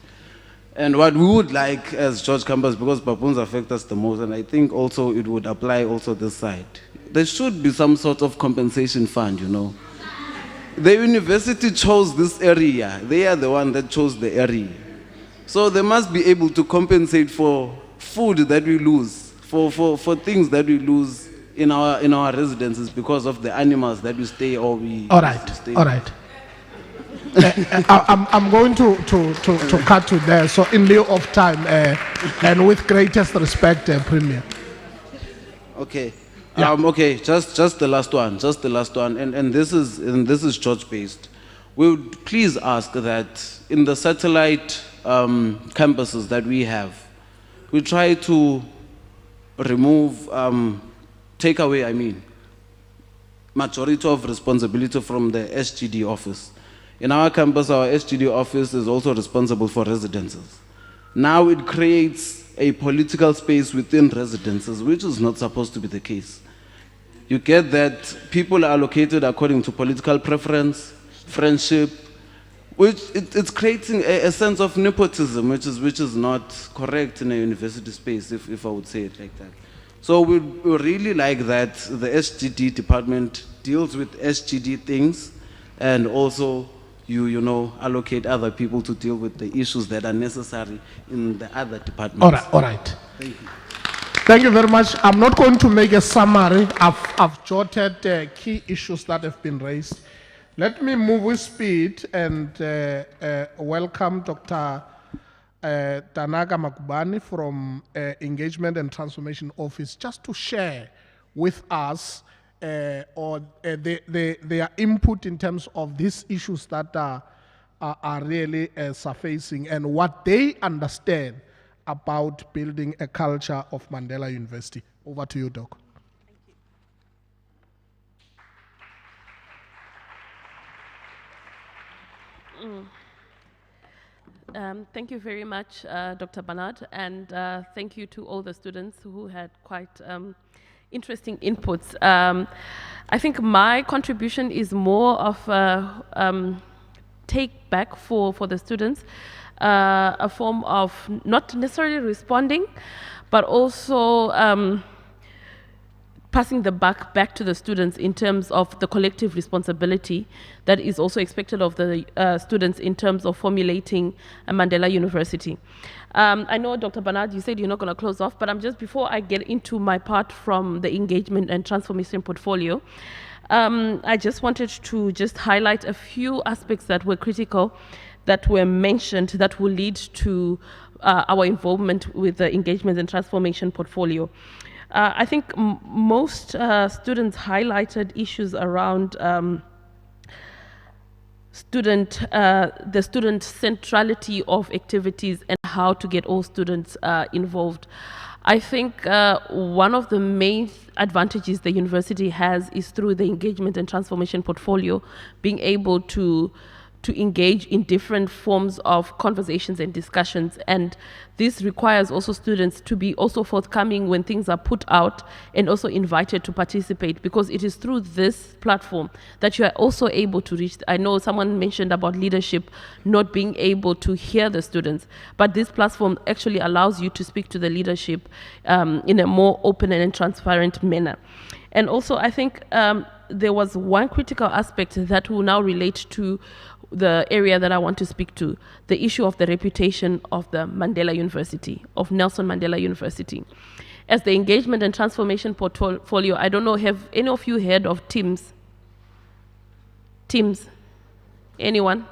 And what we would like as George campus, because baboons affect us the most, and I think also it would apply also this side, there should be some sort of compensation fund, you know. The university chose this area. They are the one that chose the area. So they must be able to compensate for food that we lose, for things that we lose in our residences because of the animals that we stay or we All right. I'm going to cut to there. So in lieu of time, and with greatest respect, Premier. Okay. Yeah. Okay, just the last one, and this is George based. We would please ask that in the satellite campuses that we have, we try to remove, take away, majority of responsibility from the SGD office. In our campus, our SGD office is also responsible for residences. Now it creates a political space within residences, which is not supposed to be the case. You get that people are allocated according to political preference, friendship, which it's creating a sense of nepotism, which is not correct in a university space, if I would say it like that. So we really like that the SGD department deals with SGD things, and also you know, allocate other people to deal with the issues that are necessary in the other departments. All right. Thank you. Thank you very much. I'm not going to make a summary. I've jotted key issues that have been raised. Let me move with speed and welcome Dr. Tanaka Makubani from Engagement and Transformation Office, just to share with us their input in terms of these issues that are really surfacing and what they understand about building a culture of Mandela University. Over to you, Doc. Thank you very much, Dr. Bernard, and thank you to all the students who had quite interesting inputs. I think my contribution is more of a take back for the students, a form of not necessarily responding, but also passing the buck back to the students in terms of the collective responsibility that is also expected of the students in terms of formulating a Mandela University. I know, Dr. Bernard, you said you're not going to close off, but before I get into my part from the engagement and transformation portfolio, I just wanted to just highlight a few aspects that were critical, that were mentioned, that will lead to our involvement with the engagement and transformation portfolio. I think most students highlighted issues around the student centrality of activities and how to get all students involved. I think one of the main advantages the university has is through the engagement and transformation portfolio, being able to engage in different forms of conversations and discussions. And this requires also students to be also forthcoming when things are put out and also invited to participate, because it is through this platform that you are also able to reach. I know someone mentioned about leadership not being able to hear the students, but this platform actually allows you to speak to the leadership in a more open and transparent manner. And also, I think there was one critical aspect that will now relate to the area that I want to speak to, the issue of the reputation of the Mandela University, of Nelson Mandela University. As the engagement and transformation portfolio, I don't know, have any of you heard of Teams? Teams? Anyone?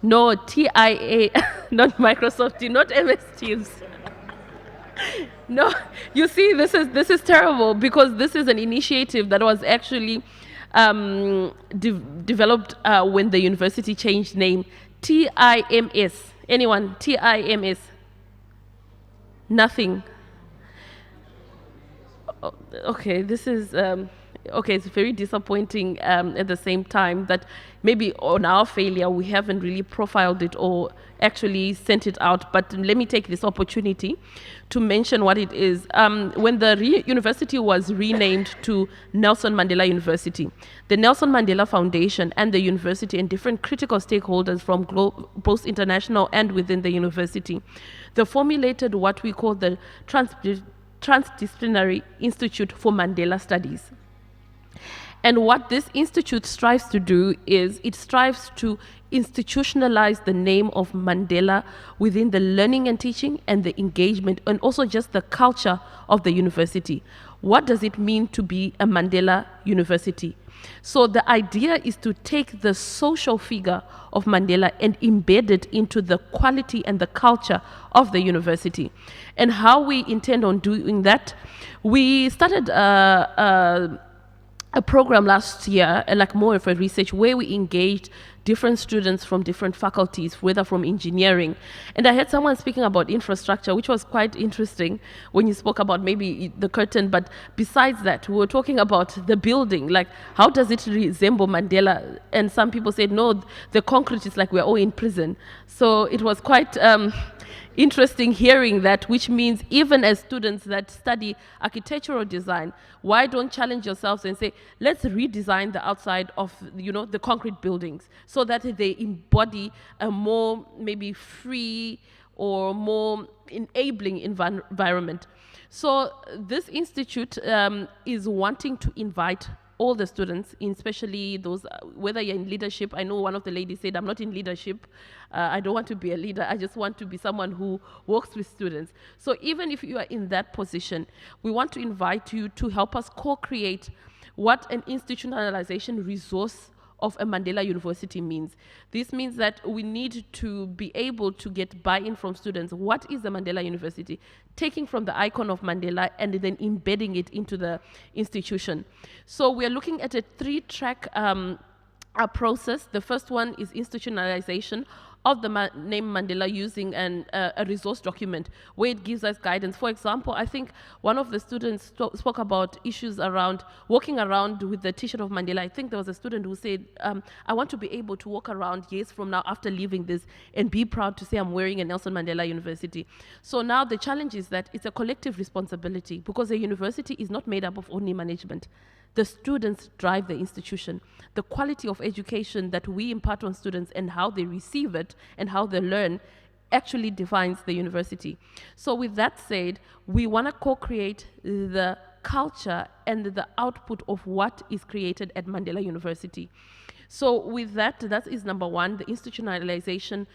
No, TIA, not Microsoft Teams, not MS Teams. No, you see, this is terrible, because this is an initiative that was actually developed when the university changed name. TIMS. Anyone? TIMS? Nothing. Okay, this is okay. It's very disappointing at the same time that maybe on our failure we haven't really profiled it or actually sent it out. But let me take this opportunity to mention what it is. When the university was renamed to Nelson Mandela University, the Nelson Mandela Foundation and the university and different critical stakeholders from both international and within the university, they formulated what we call the Transdisciplinary Institute for Mandela Studies. And what this institute strives to do is it strives to institutionalize the name of Mandela within the learning and teaching and the engagement and also just the culture of the university. What does it mean to be a Mandela University? So the idea is to take the social figure of Mandela and embed it into the quality and the culture of the university. And how we intend on doing that, we started a program last year, like more of a research, where we engaged different students from different faculties, whether from engineering. And I heard someone speaking about infrastructure, which was quite interesting when you spoke about maybe the curtain. But besides that, we were talking about the building, like how does it resemble Mandela? And some people said, no, the concrete is like we're all in prison. So it was quite interesting hearing that, which means even as students that study architectural design, why don't challenge yourselves and say, let's redesign the outside of, the concrete buildings so that they embody a more maybe free or more enabling environment. So this institute is wanting to invite all the students, especially those, whether you're in leadership. I know one of the ladies said, I'm not in leadership. I don't want to be a leader. I just want to be someone who works with students. So even if you are in that position, we want to invite you to help us co-create what an institutionalization resource of a Mandela University means. This means that we need to be able to get buy-in from students. What is the Mandela University? Taking from the icon of Mandela and then embedding it into the institution. So we are looking at a 3-track process. The first one is institutionalization of the name Mandela using a resource document where it gives us guidance. For example, I think one of the students spoke about issues around walking around with the t-shirt of Mandela. I think there was a student who said, I want to be able to walk around years from now after leaving this and be proud to say I'm wearing a Nelson Mandela University. So now the challenge is that it's a collective responsibility, because a university is not made up of only management. The students drive the institution. The quality of education that we impart on students and how they receive it and how they learn actually defines the university. So with that said, we want to co-create the culture and the output of what is created at Mandela University. So with that is number one, the institutionalization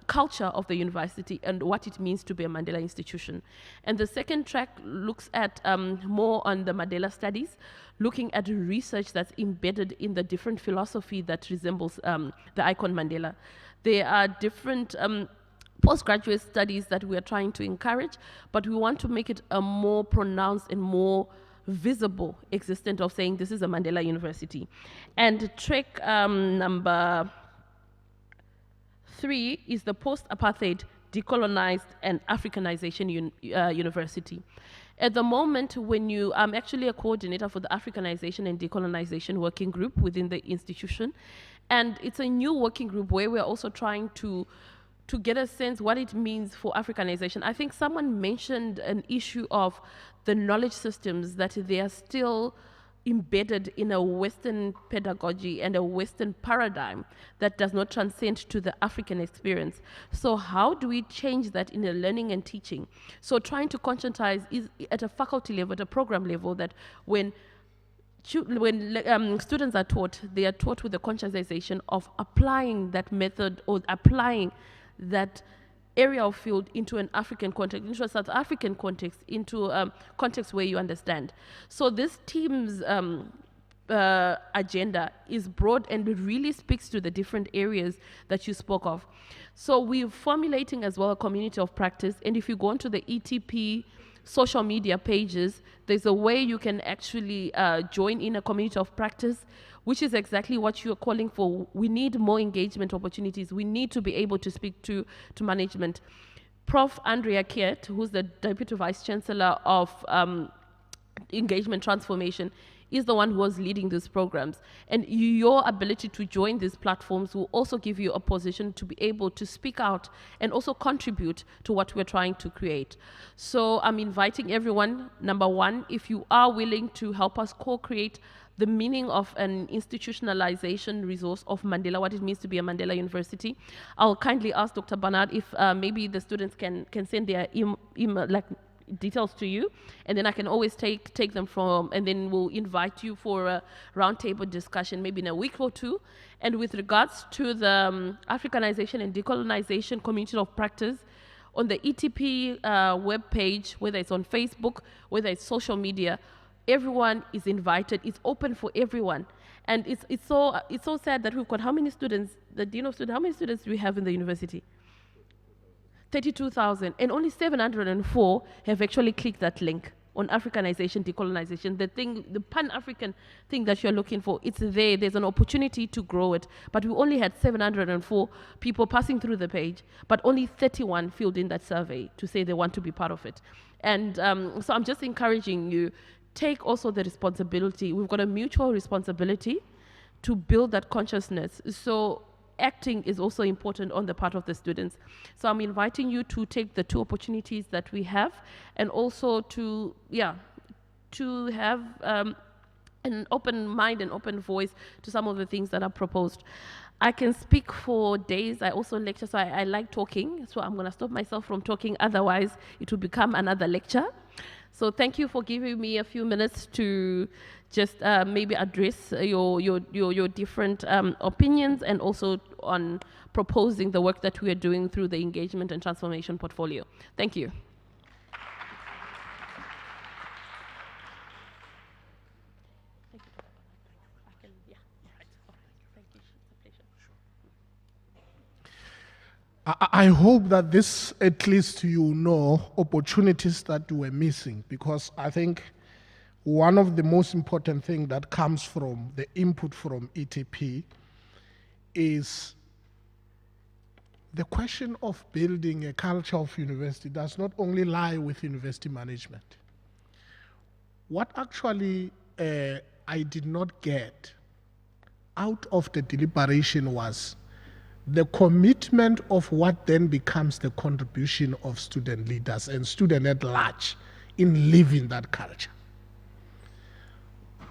culture of the university and what it means to be a Mandela institution. And the second track looks at more on the Mandela studies, looking at research that's embedded in the different philosophy that resembles the icon Mandela. There are different postgraduate studies that we are trying to encourage, but we want to make it a more pronounced and more visible existence of saying this is a Mandela University. And track number 3 is the post-apartheid, decolonized and Africanization university. At the moment, when I'm actually a coordinator for the Africanization and Decolonization Working Group within the institution, and it's a new working group where we're also trying to get a sense what it means for Africanization. I think someone mentioned an issue of the knowledge systems, that they are still embedded in a Western pedagogy and a Western paradigm that does not transcend to the African experience. So how do we change that in the learning and teaching? So trying to conscientize is at a faculty level, at a program level, that when students are taught, they are taught with the conscientization of applying that method or applying that area of field into an African context, into a South African context, into a context where you understand. So this team's agenda is broad and it really speaks to the different areas that you spoke of. So we're formulating as well a community of practice, and if you go onto the ETP social media pages, there's a way you can actually join in a community of practice, which is exactly what you're calling for. We need more engagement opportunities. We need to be able to speak to management. Prof. Andrea Kiet, who's the Deputy Vice Chancellor of Engagement Transformation, is the one who was leading these programs. And your ability to join these platforms will also give you a position to be able to speak out and also contribute to what we're trying to create. So I'm inviting everyone, number one, if you are willing to help us co-create the meaning of an institutionalization resource of Mandela, what it means to be a Mandela University. I'll kindly ask Dr. Barnard if maybe the students can send their email, like details to you, and then I can always take them from, and then we'll invite you for a roundtable discussion maybe in a week or two. And with regards to the Africanization and Decolonization Community of Practice, on the ETP webpage, whether it's on Facebook, whether it's social media, everyone is invited. It's open for everyone. And it's so sad that we've got how many students, the Dean of Students, how many students do we have in the university? 32,000, and only 704 have actually clicked that link on Africanization, decolonization, the Pan-African thing that you're looking for. It's there. There's an opportunity to grow it. But we only had 704 people passing through the page, but only 31 filled in that survey to say they want to be part of it. And so I'm just encouraging you, take also the responsibility. We've got a mutual responsibility to build that consciousness. So acting is also important on the part of the students. So I'm inviting you to take the two opportunities that we have, and also to have an open mind and open voice to some of the things that are proposed. I can speak for days. I also lecture, so I like talking. So I'm going to stop myself from talking. Otherwise, it will become another lecture. So thank you for giving me a few minutes to just maybe address your different opinions, and also on proposing the work that we are doing through the engagement and transformation portfolio. Thank you. I hope that this, at least you know, opportunities that were missing, because I think one of the most important things that comes from the input from ETP is the question of building a culture of university does not only lie with university management. What actually I did not get out of the deliberation was the commitment of what then becomes the contribution of student leaders and students at large in living that culture.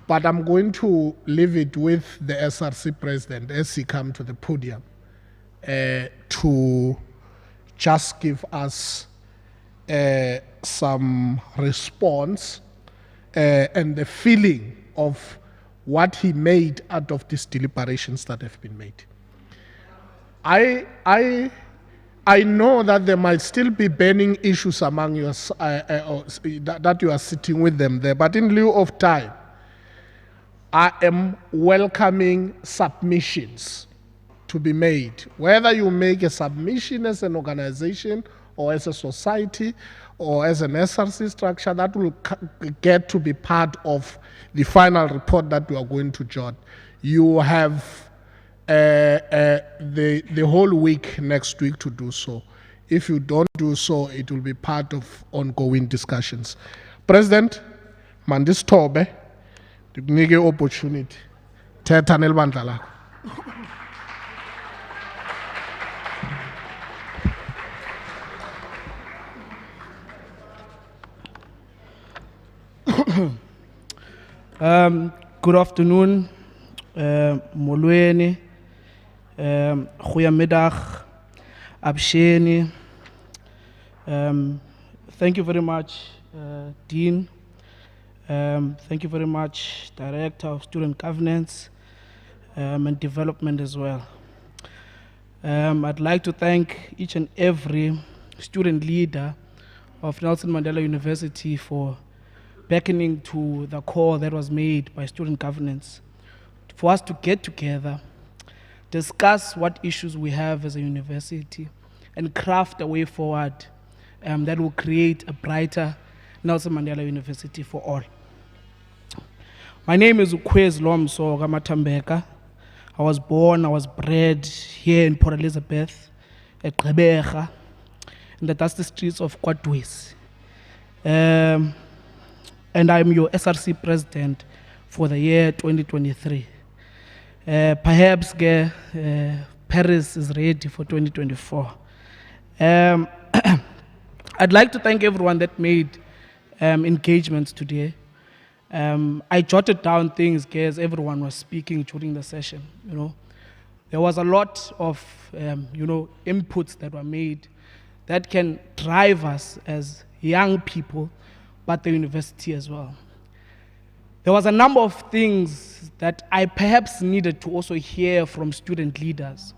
But I'm going to leave it with the SRC president as he comes to the podium to just give us some response and the feeling of what he made out of these deliberations that have been made. I know that there might still be burning issues among you that you are sitting with them there, but in lieu of time, I am welcoming submissions to be made. Whether you make a submission as an organization or as a society or as an SRC structure, that will get to be part of the final report that we are going to jot. You have the whole week next week to do so. If you don't do so, it will be part of ongoing discussions. President, Mandisitobe, ndikunike opportunity. Thetha nelibandla lakho. Good afternoon, molweni, goeiemiddag, absheni. Thank you very much, Dean. Thank you very much, Director of Student Governance and Development as well. I'd like to thank each and every student leader of Nelson Mandela University for beckoning to the call that was made by student governance for us to get together, discuss what issues we have as a university, and craft a way forward that will create a brighter Nelson Mandela University for all. My name is Ukwez Lomso Gamatambeka. I was born, I was bred here in Port Elizabeth, at Gqeberha, in the dusty streets of Kwadwesi. And I'm your SRC president for the year 2023. Perhaps Paris is ready for 2024. I'd like to thank everyone that made engagements today. I jotted down things as everyone was speaking during the session. There was a lot of inputs that were made that can drive us as young people, but the university as well. There was a number of things that I perhaps needed to also hear from student leaders,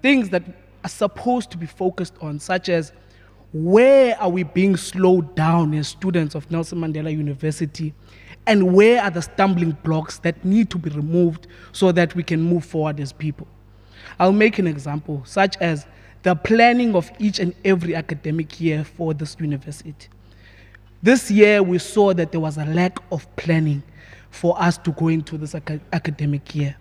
things that are supposed to be focused on, such as where are we being slowed down as students of Nelson Mandela University, and where are the stumbling blocks that need to be removed so that we can move forward as people. I'll make an example, such as the planning of each and every academic year for this university. This year, we saw that there was a lack of planning for us to go into this academic year.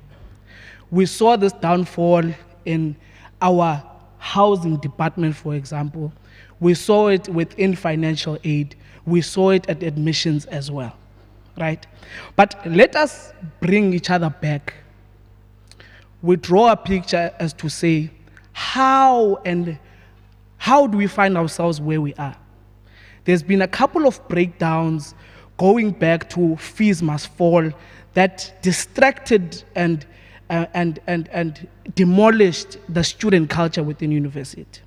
We saw this downfall in our housing department, for example. We saw it within financial aid. We saw it at admissions as well, right? But let us bring each other back. We draw a picture as to say, how do we find ourselves where we are? There's been a couple of breakdowns going back to fees must fall that distracted and demolished the student culture within university.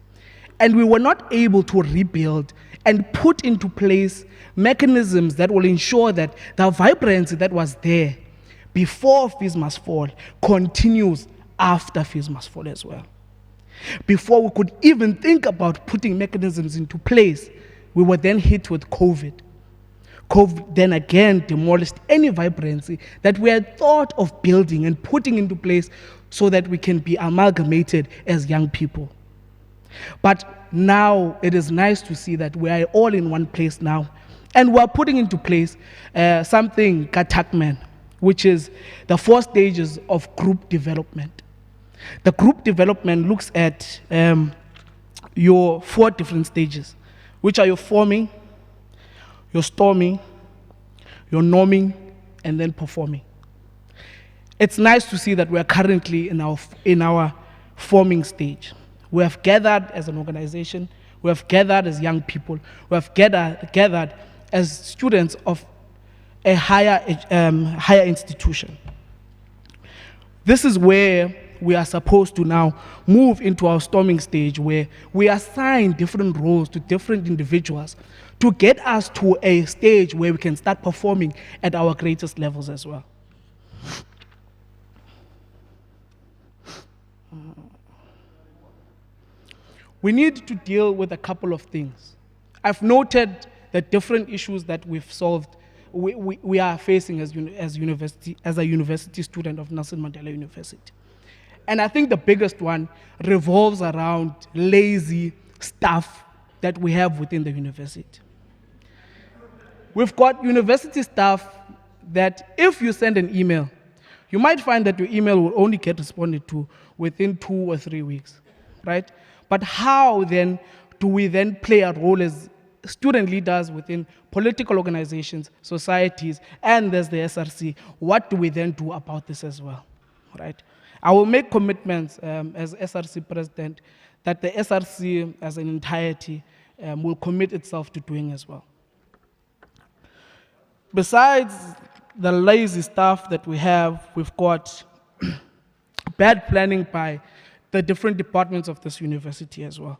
And we were not able to rebuild and put into place mechanisms that will ensure that the vibrancy that was there before fees must fall continues after fees must fall as well. Before we could even think about putting mechanisms into place, we were then hit with COVID. COVID then again demolished any vibrancy that we had thought of building and putting into place so that we can be amalgamated as young people. But now it is nice to see that we are all in one place now, and we are putting into place something Katakman, which is the 4 stages of group development. The group development looks at your 4 different stages, which are your forming, your storming, your norming, and then performing. It's nice to see that we are currently in our forming stage. We have gathered as an organization, we have gathered as young people, we have gathered as students of a higher institution. This is where we are supposed to now move into our storming stage where we assign different roles to different individuals to get us to a stage where we can start performing at our greatest levels as well. We need to deal with a couple of things. I've noted the different issues that we've solved, we are facing as a university student of Nelson Mandela University. And I think the biggest one revolves around lazy staff that we have within the university. We've got university staff that if you send an email, you might find that your email will only get responded to within 2 or 3 weeks, right? But how then do we then play a role as student leaders within political organizations, societies, and there's the SRC? What do we then do about this as well, right? I will make commitments as SRC president that the SRC as an entirety will commit itself to doing as well. Besides the lazy stuff that we have, we've got bad planning by the different departments of this university as well.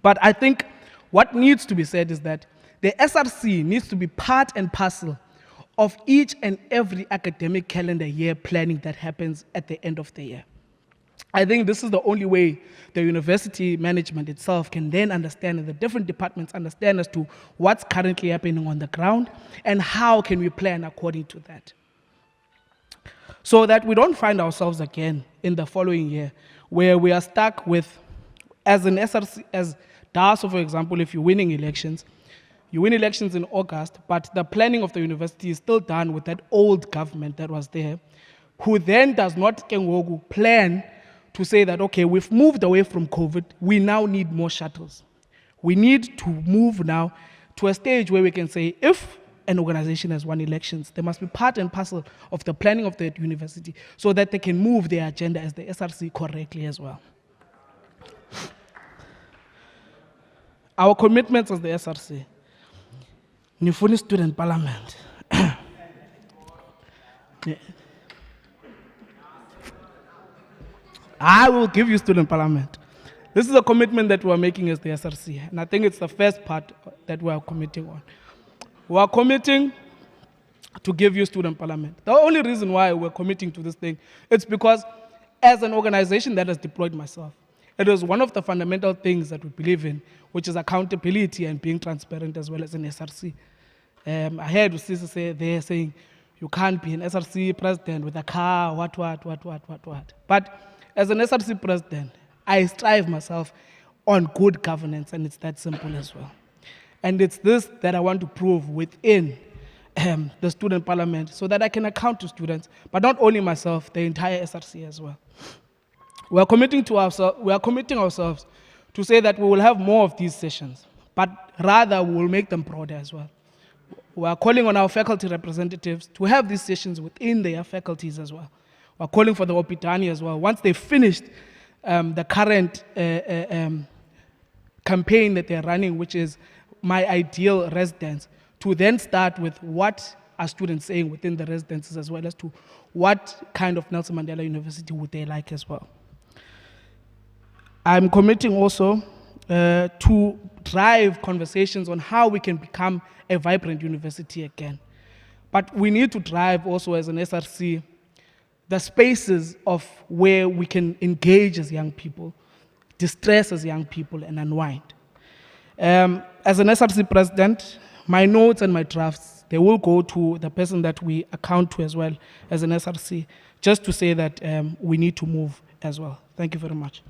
But I think what needs to be said is that the SRC needs to be part and parcel of each and every academic calendar year planning that happens at the end of the year. I think this is the only way the university management itself can then understand, and the different departments understand as to what's currently happening on the ground and how can we plan according to that. So that we don't find ourselves again in the following year where we are stuck with, as an SRC, as DASO, for example, if you're winning elections, you win elections in August, but the planning of the university is still done with that old government that was there, who then does not plan to say that, okay, we've moved away from COVID, we now need more shuttles. We need to move now to a stage where we can say, if an organization has won elections, they must be part and parcel of the planning of the university so that they can move their agenda as the SRC correctly as well. Our commitments as the SRC. Nifuni student parliament. I will give you student parliament. This is a commitment that we are making as the SRC, and I think it's the first part that we are committing on. We are committing to give you student parliament. The only reason why we're committing to this thing, it's because as an organization that has deployed myself, it is one of the fundamental things that we believe in, which is accountability and being transparent as well as an SRC. I heard Usisi say, they're saying, you can't be an SRC president with a car, what. But as an SRC president, I strive myself on good governance, and it's that simple as well. And it's this that I want to prove within the student parliament so that I can account to students, but not only myself, the entire SRC as well. We are committing ourselves to say that we will have more of these sessions, but rather we will make them broader as well. We are calling on our faculty representatives to have these sessions within their faculties as well. We are calling for the Opitani as well. Once they've finished the current campaign that they're running, which is My Ideal Residence, to then start with what are students saying within the residences as well as to what kind of Nelson Mandela University would they like as well. I'm committing also to drive conversations on how we can become a vibrant university again. But we need to drive also as an SRC the spaces of where we can engage as young people, distress as young people, and unwind. As an SRC president, my notes and my drafts, they will go to the person that we account to as well as an SRC, just to say that we need to move as well. Thank you very much.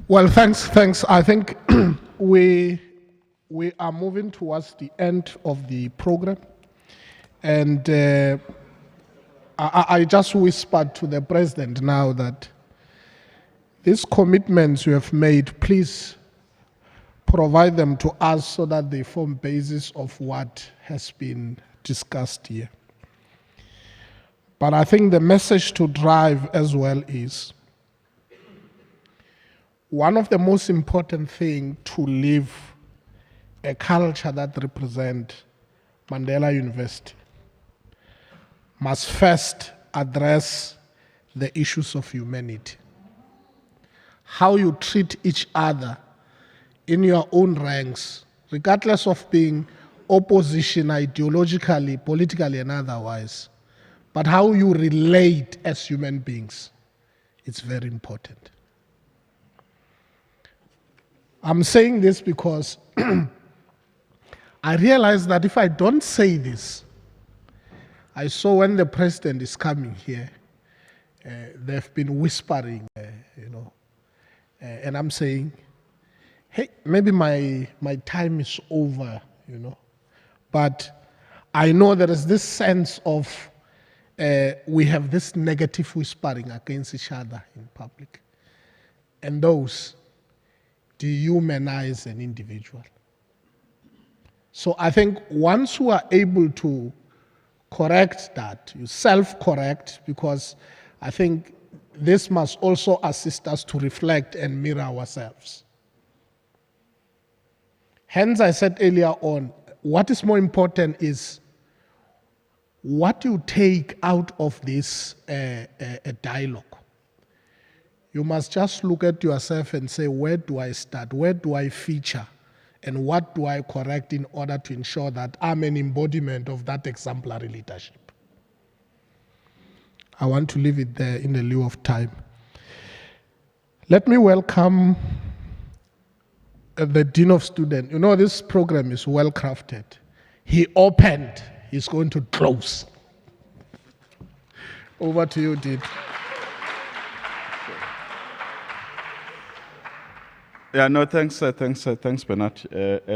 Well, thanks. I think we are moving towards the end of the program. And I just whispered to the president now that these commitments you have made, please provide them to us so that they form basis of what has been discussed here. But I think the message to drive as well is one of the most important things to live a culture that represents Mandela University must first address the issues of humanity. How you treat each other in your own ranks, regardless of being opposition ideologically, politically, and otherwise, but how you relate as human beings. It's very important. I'm saying this because I realize that if I don't say this, I saw when the president is coming here, they've been whispering, and I'm saying, hey, maybe my time is over, But I know there is this sense of we have this negative whispering against each other in public. And those dehumanize an individual. So I think once you are able to correct that, you self-correct, because I think this must also assist us to reflect and mirror ourselves. Hence, I said earlier on, what is more important is what you take out of this dialogue. You must just look at yourself and say, where do I start? Where do I feature? And what do I correct in order to ensure that I'm an embodiment of that exemplary leadership? I want to leave it there in the lieu of time. Let me welcome the Dean of Students. This program is well crafted. He opened, he's going to close. Over to you, Dean. Yeah, no, thanks, Bernard.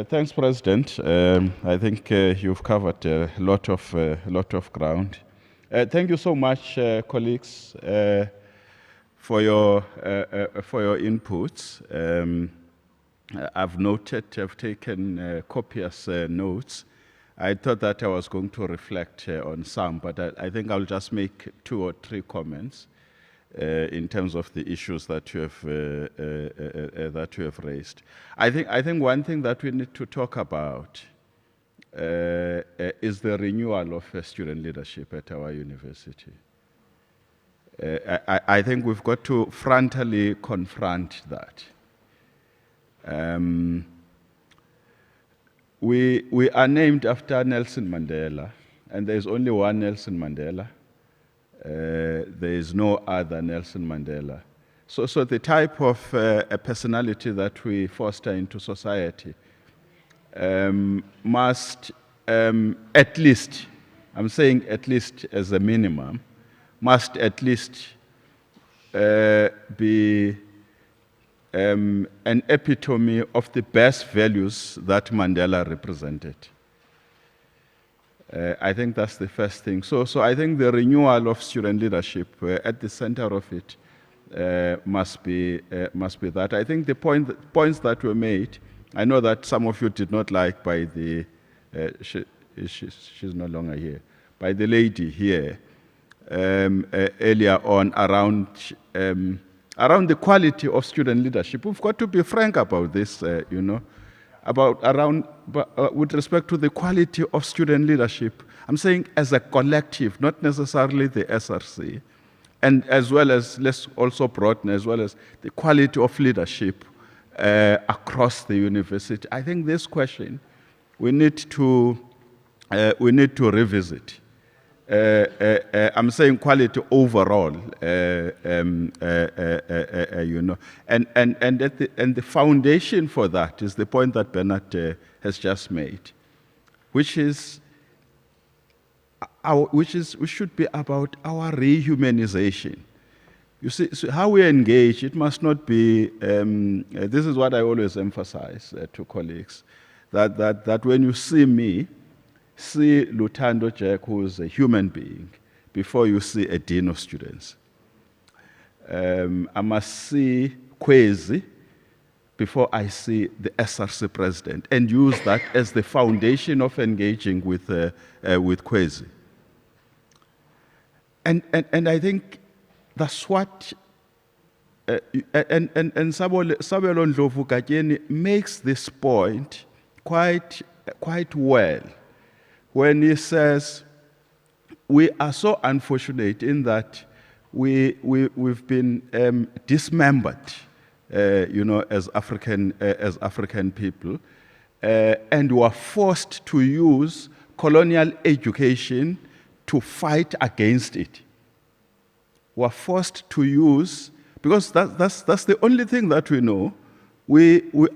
Thanks, President. I think you've covered a lot of ground. Thank you so much, colleagues, for your inputs. I've taken copious notes. I thought that I was going to reflect on some, but I think I'll just make 2 or 3 comments in terms of the issues that you have raised. I think one thing that we need to talk about is the renewal of student leadership at our university. I think we've got to frontally confront that. We are named after Nelson Mandela, and there's only one Nelson Mandela. There is no other Nelson Mandela. So the type of a personality that we foster into society must at least, I'm saying at least as a minimum, must at least be an epitome of the best values that Mandela represented. I think that's the first thing. So I think the renewal of student leadership at the center of it must be that. I think the points that were made, I know that some of you did not like by the, she's no longer here, by the lady here earlier on around the quality of student leadership. We've got to be frank about this, with respect to the quality of student leadership. I'm saying as a collective, not necessarily the SRC, and as well as, let's also broaden, as well as the quality of leadership across the university. I think this question we need to revisit. I'm saying quality overall, and the foundation for that is the point that Bernard has just made, which should be about our rehumanization. You see, so how we engage, it must not be. This is what I always emphasize to colleagues, that when you see me, see Lutando Jack, who is a human being, before you see a dean of students. I must see Kwezi before I see the SRC president, and use that as the foundation of engaging with Kwezi. and I think that's what, and Sabelo Ndlovu Kajeni makes this point quite well when he says, we are so unfortunate in that we've been dismembered, as African people, and were forced to use colonial education to fight against it. Were forced to use, because that's the only thing that we know.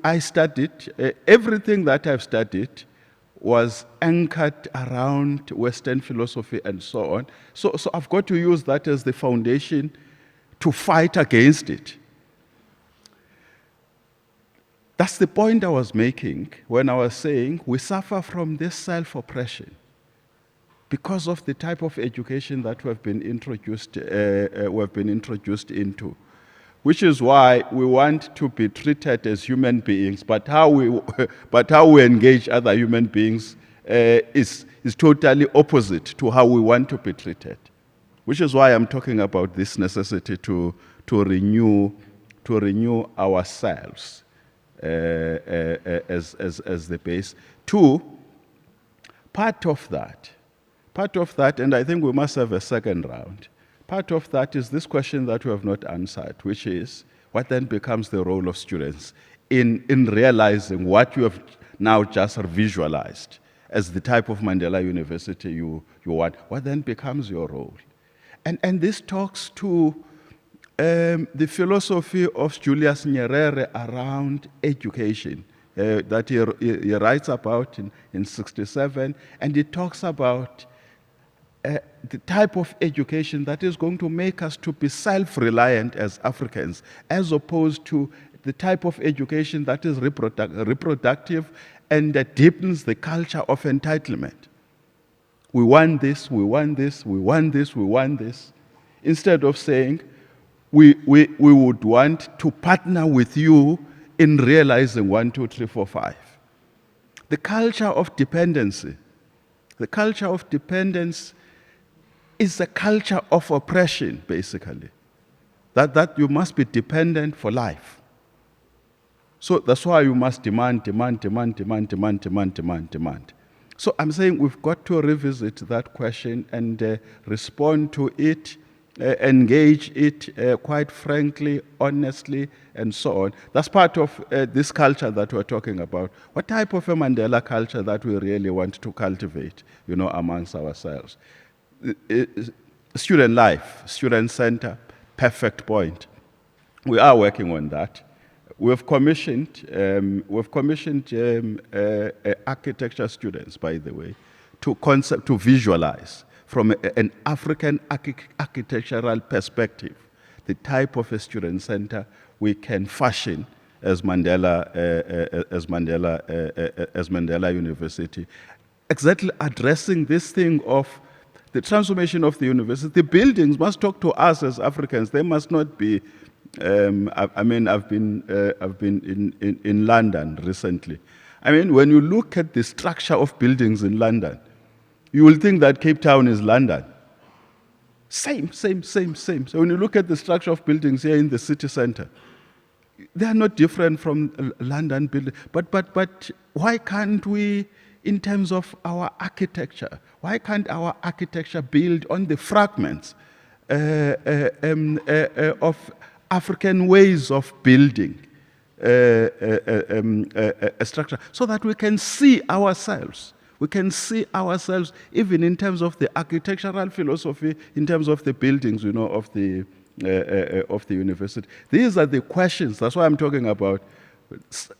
I studied, everything that I've studied was anchored around Western philosophy and so on. So I've got to use that as the foundation to fight against it. That's the point I was making when I was saying we suffer from this self-oppression because of the type of education that we've been introduced into, which is why we want to be treated as human beings, but how we engage other human beings is totally opposite to how we want to be treated. Which is why I'm talking about this necessity to renew ourselves as the base. Two, part of that, and I think we must have a second round. Part of that is this question that we have not answered, which is, what then becomes the role of students in realizing what you have now just visualized as the type of Mandela University you want? What then becomes your role? And this talks to the philosophy of Julius Nyerere around education that he writes about in 67, and he talks about the type of education that is going to make us to be self-reliant as Africans, as opposed to the type of education that is reproductive and that deepens the culture of entitlement. We want this, we want this, we want this, we want this. Instead of saying, we would want to partner with you in realizing 1, 2, 3, 4, 5. The culture of dependency. The culture of dependence is a culture of oppression, basically. That you must be dependent for life. So that's why you must demand. So I'm saying we've got to revisit that question and respond to it, engage it quite frankly, honestly, and so on. That's part of this culture that we're talking about. What type of a Mandela culture that we really want to cultivate, amongst ourselves? Student life, student center, perfect point. We are working on that. We've commissioned architecture students, by the way, to visualize from an African architectural perspective the type of a student center we can fashion as Mandela University, exactly addressing this thing of the transformation of the university. The buildings must talk to us as Africans. They must not be. I've been in London recently. When you look at the structure of buildings in London, you will think that Cape Town is London. Same. So when you look at the structure of buildings here in the city center, they are not different from London buildings. But why can't we, in terms of our architecture, why can't our architecture build on the fragments of African ways of building a structure, so that we can see ourselves? We can see ourselves even in terms of the architectural philosophy, in terms of the buildings, of the university. These are the questions. That's why I'm talking about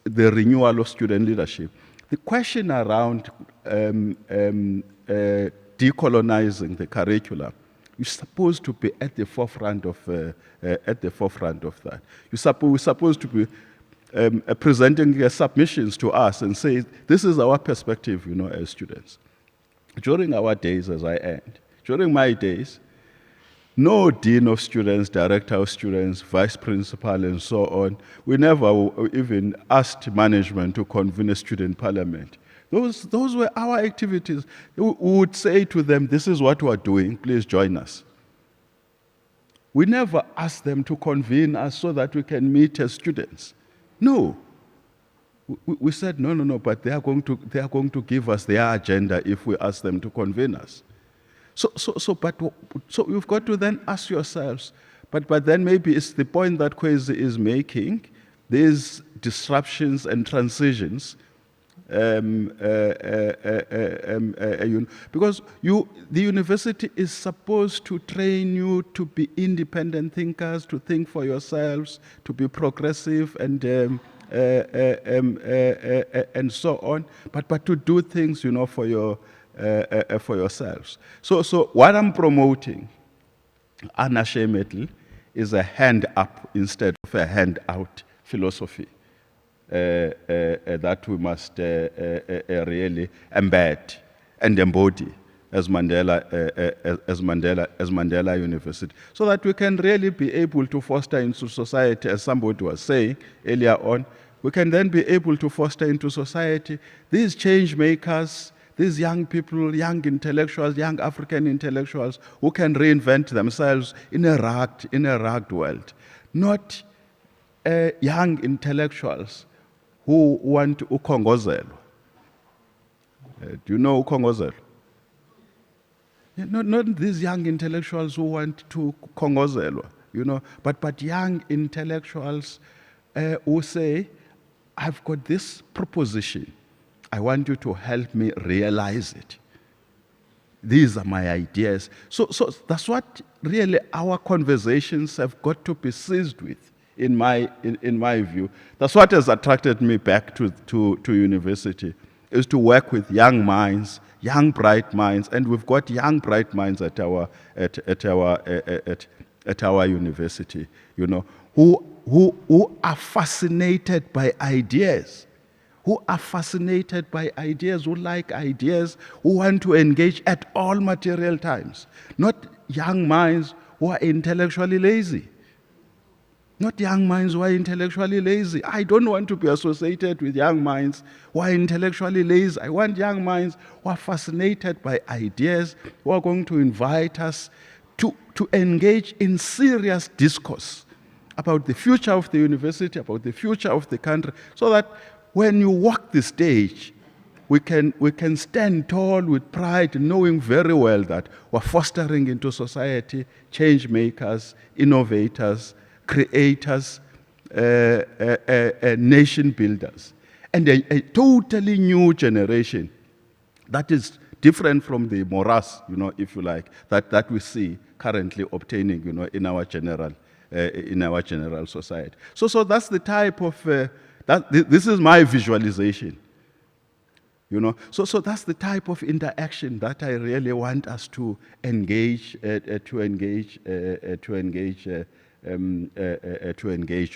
the renewal of student leadership. The question around decolonizing the curriculum, you're supposed to be at the forefront of that. We're supposed to be presenting submissions to us and say, this is our perspective, as students. During our days, as I end, during my days, no dean of students, director of students, vice principal, and so on, we never even asked management to convene a student parliament. Those were our activities. We would say to them, this is what we're doing, please join us. We never ask them to convene us so that we can meet as students. No. We said, no, but they are going to give us their agenda if we ask them to convene us. So you've got to then ask yourselves, but then maybe it's the point that Kwezi is making, these disruptions and transitions, because the university is supposed to train you to be independent thinkers, to think for yourselves, to be progressive and so on, but to do things, for yourselves. So what I'm promoting, unashamedly, is a hand up instead of a hand out philosophy that we must really embed and embody as Mandela University, so that we can really be able to foster into society, as somebody was saying earlier on, we can then be able to foster into society these change makers, these young people, young intellectuals, young African intellectuals who can reinvent themselves in a rugged world. Not young intellectuals who want ukhongozelwa. Do you know ukhongozelwa? Not these young intellectuals who want to khongozelwa, but young intellectuals who say, I've got this proposition. I want you to help me realize it. These are my ideas. So that's what really our conversations have got to be seized with, in my view. That's what has attracted me back to university, is to work with young minds, young bright minds, and we've got young bright minds at our university, who are fascinated by ideas. Who are fascinated by ideas, who like ideas, who want to engage at all material times. Not young minds who are intellectually lazy. Not young minds who are intellectually lazy. I don't want to be associated with young minds who are intellectually lazy. I want young minds who are fascinated by ideas, who are going to invite us to engage in serious discourse about the future of the university, about the future of the country, so that when you walk the stage, we can stand tall with pride, knowing very well that we're fostering into society change makers, innovators, creators, nation builders, and a totally new generation that is different from the morass, if you like, that we see currently obtaining, in our general society. So that's the type of this is my visualization, So that's the type of interaction that I really want us to engage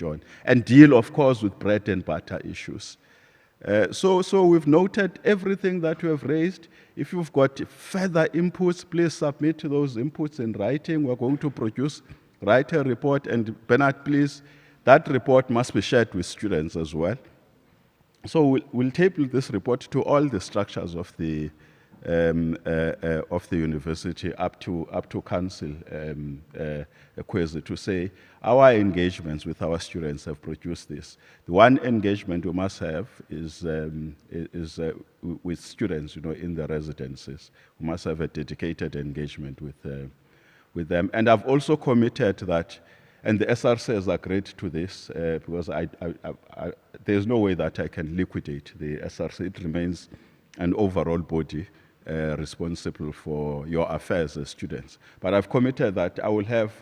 on, and deal, of course, with bread and butter issues. So we've noted everything that you have raised. If you've got further inputs, please submit those inputs in writing. We're going to write a report, and Bernard, please. That report must be shared with students as well. So we'll table this report to all the structures of the university, up to council, Kwezi, to say our engagements with our students have produced this. The one engagement we must have is with students, in the residences. We must have a dedicated engagement with them. And I've also committed that. And the SRC has agreed to this because there's no way that I can liquidate the SRC. It remains an overall body responsible for your affairs as students. But I've committed that I will have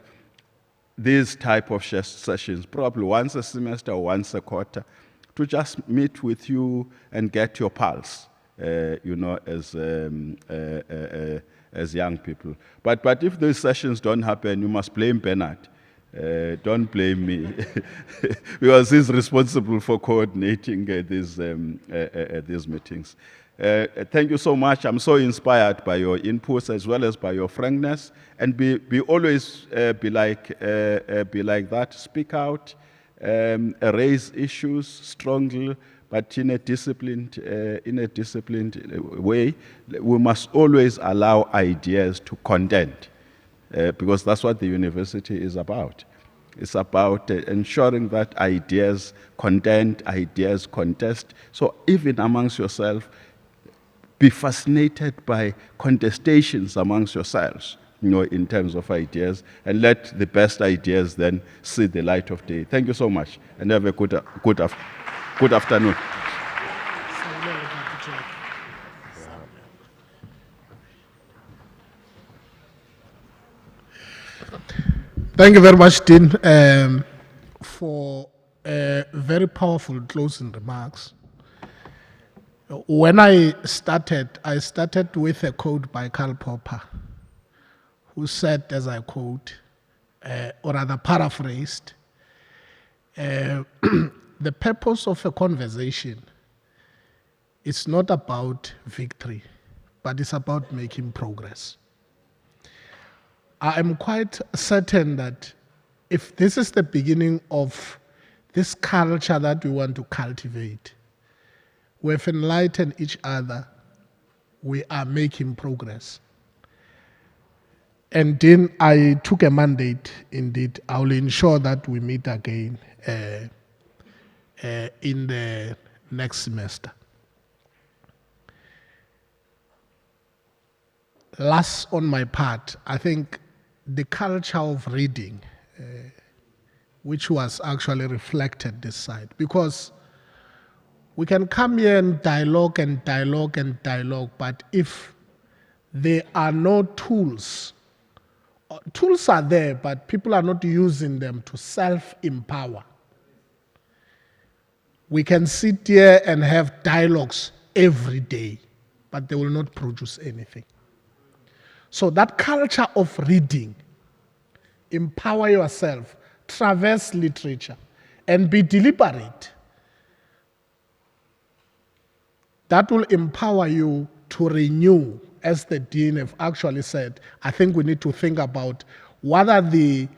these type of sessions probably once a semester or once a quarter to just meet with you and get your pulse, as young people. But if those sessions don't happen, you must blame Bernard. Don't blame me, because he's responsible for coordinating these meetings. Thank you so much. I'm so inspired by your inputs as well as by your frankness, and be always be like that. Speak out, raise issues strongly, but in a disciplined way. We must always allow ideas to contend because that's what the university is about. It's about ensuring that ideas contend, ideas contest. So even amongst yourself, be fascinated by contestations amongst yourselves, in terms of ideas, and let the best ideas then see the light of day. Thank you so much, and have a good afternoon. Thank you very much, Dean, for very powerful closing remarks. When I started with a quote by Karl Popper, who said, as I quote, or rather paraphrased, the purpose of a conversation is not about victory, but it's about making progress. I am quite certain that if this is the beginning of this culture that we want to cultivate, we have enlightened each other, we are making progress. And then I took a mandate, indeed. I will ensure that we meet again in the next semester. Last on my part, I think the culture of reading, which was actually reflected this side, because we can come here and dialogue, but if there are no tools, tools are there, but people are not using them to self-empower. We can sit here and have dialogues every day, but they will not produce anything. So that culture of reading, empower yourself, traverse literature, and be deliberate. That will empower you to renew, as the dean have actually said. I think we need to think about what are the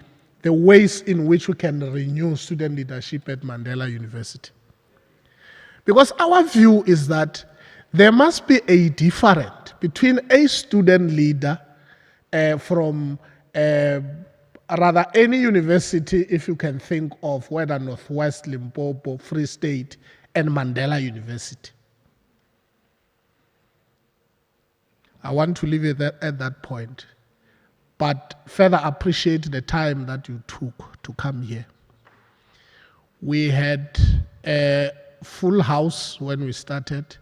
ways in which we can renew student leadership at Mandela University. Because our view is that there must be a difference between a student leader from rather any university, if you can think of whether Northwest, Limpopo, Free State, and Mandela University. I want to leave it at that point, but further appreciate the time that you took to come here. We had a full house when we started,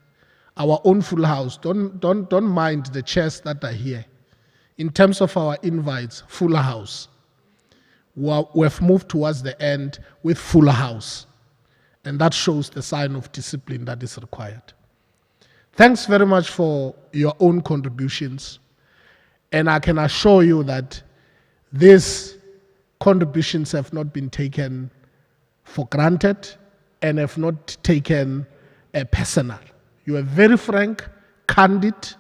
our own full house. Don't mind the chairs that are here. In terms of our invites, full house. We've moved towards the end with full house, and that shows the sign of discipline that is required. Thanks very much for your own contributions, and I can assure you that these contributions have not been taken for granted and have not taken personal. You are very frank, candid,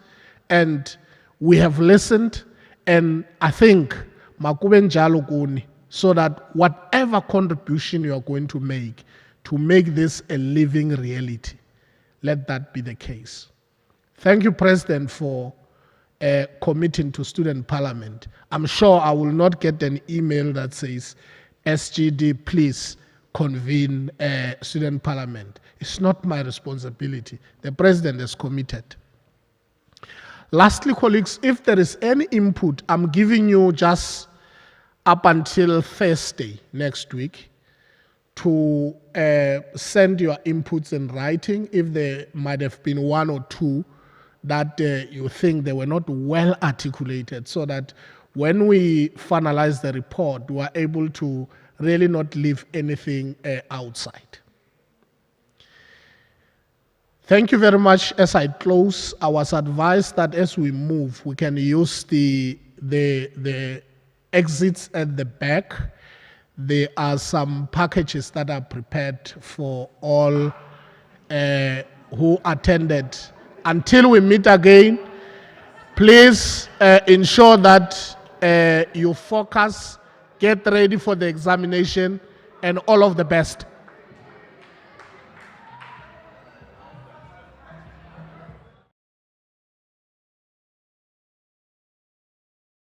and we have listened, and I think makube njalo kuni, so that whatever contribution you are going to make this a living reality, let that be the case. Thank you, President, for committing to student parliament. I'm sure I will not get an email that says, SGD, please convene student parliament. It's not my responsibility. The President is committed. Lastly, colleagues, if there is any input, I'm giving you just up until Thursday next week to send your inputs in writing if there might have been one or two that you think they were not well articulated, so that when we finalize the report, we are able to really not leave anything outside. Thank you very much. As I close, I was advised that as we move, we can use the exits at the back. There are some packages that are prepared for all who attended. Until we meet again, please ensure that you focus, get ready for the examination, and all of the best.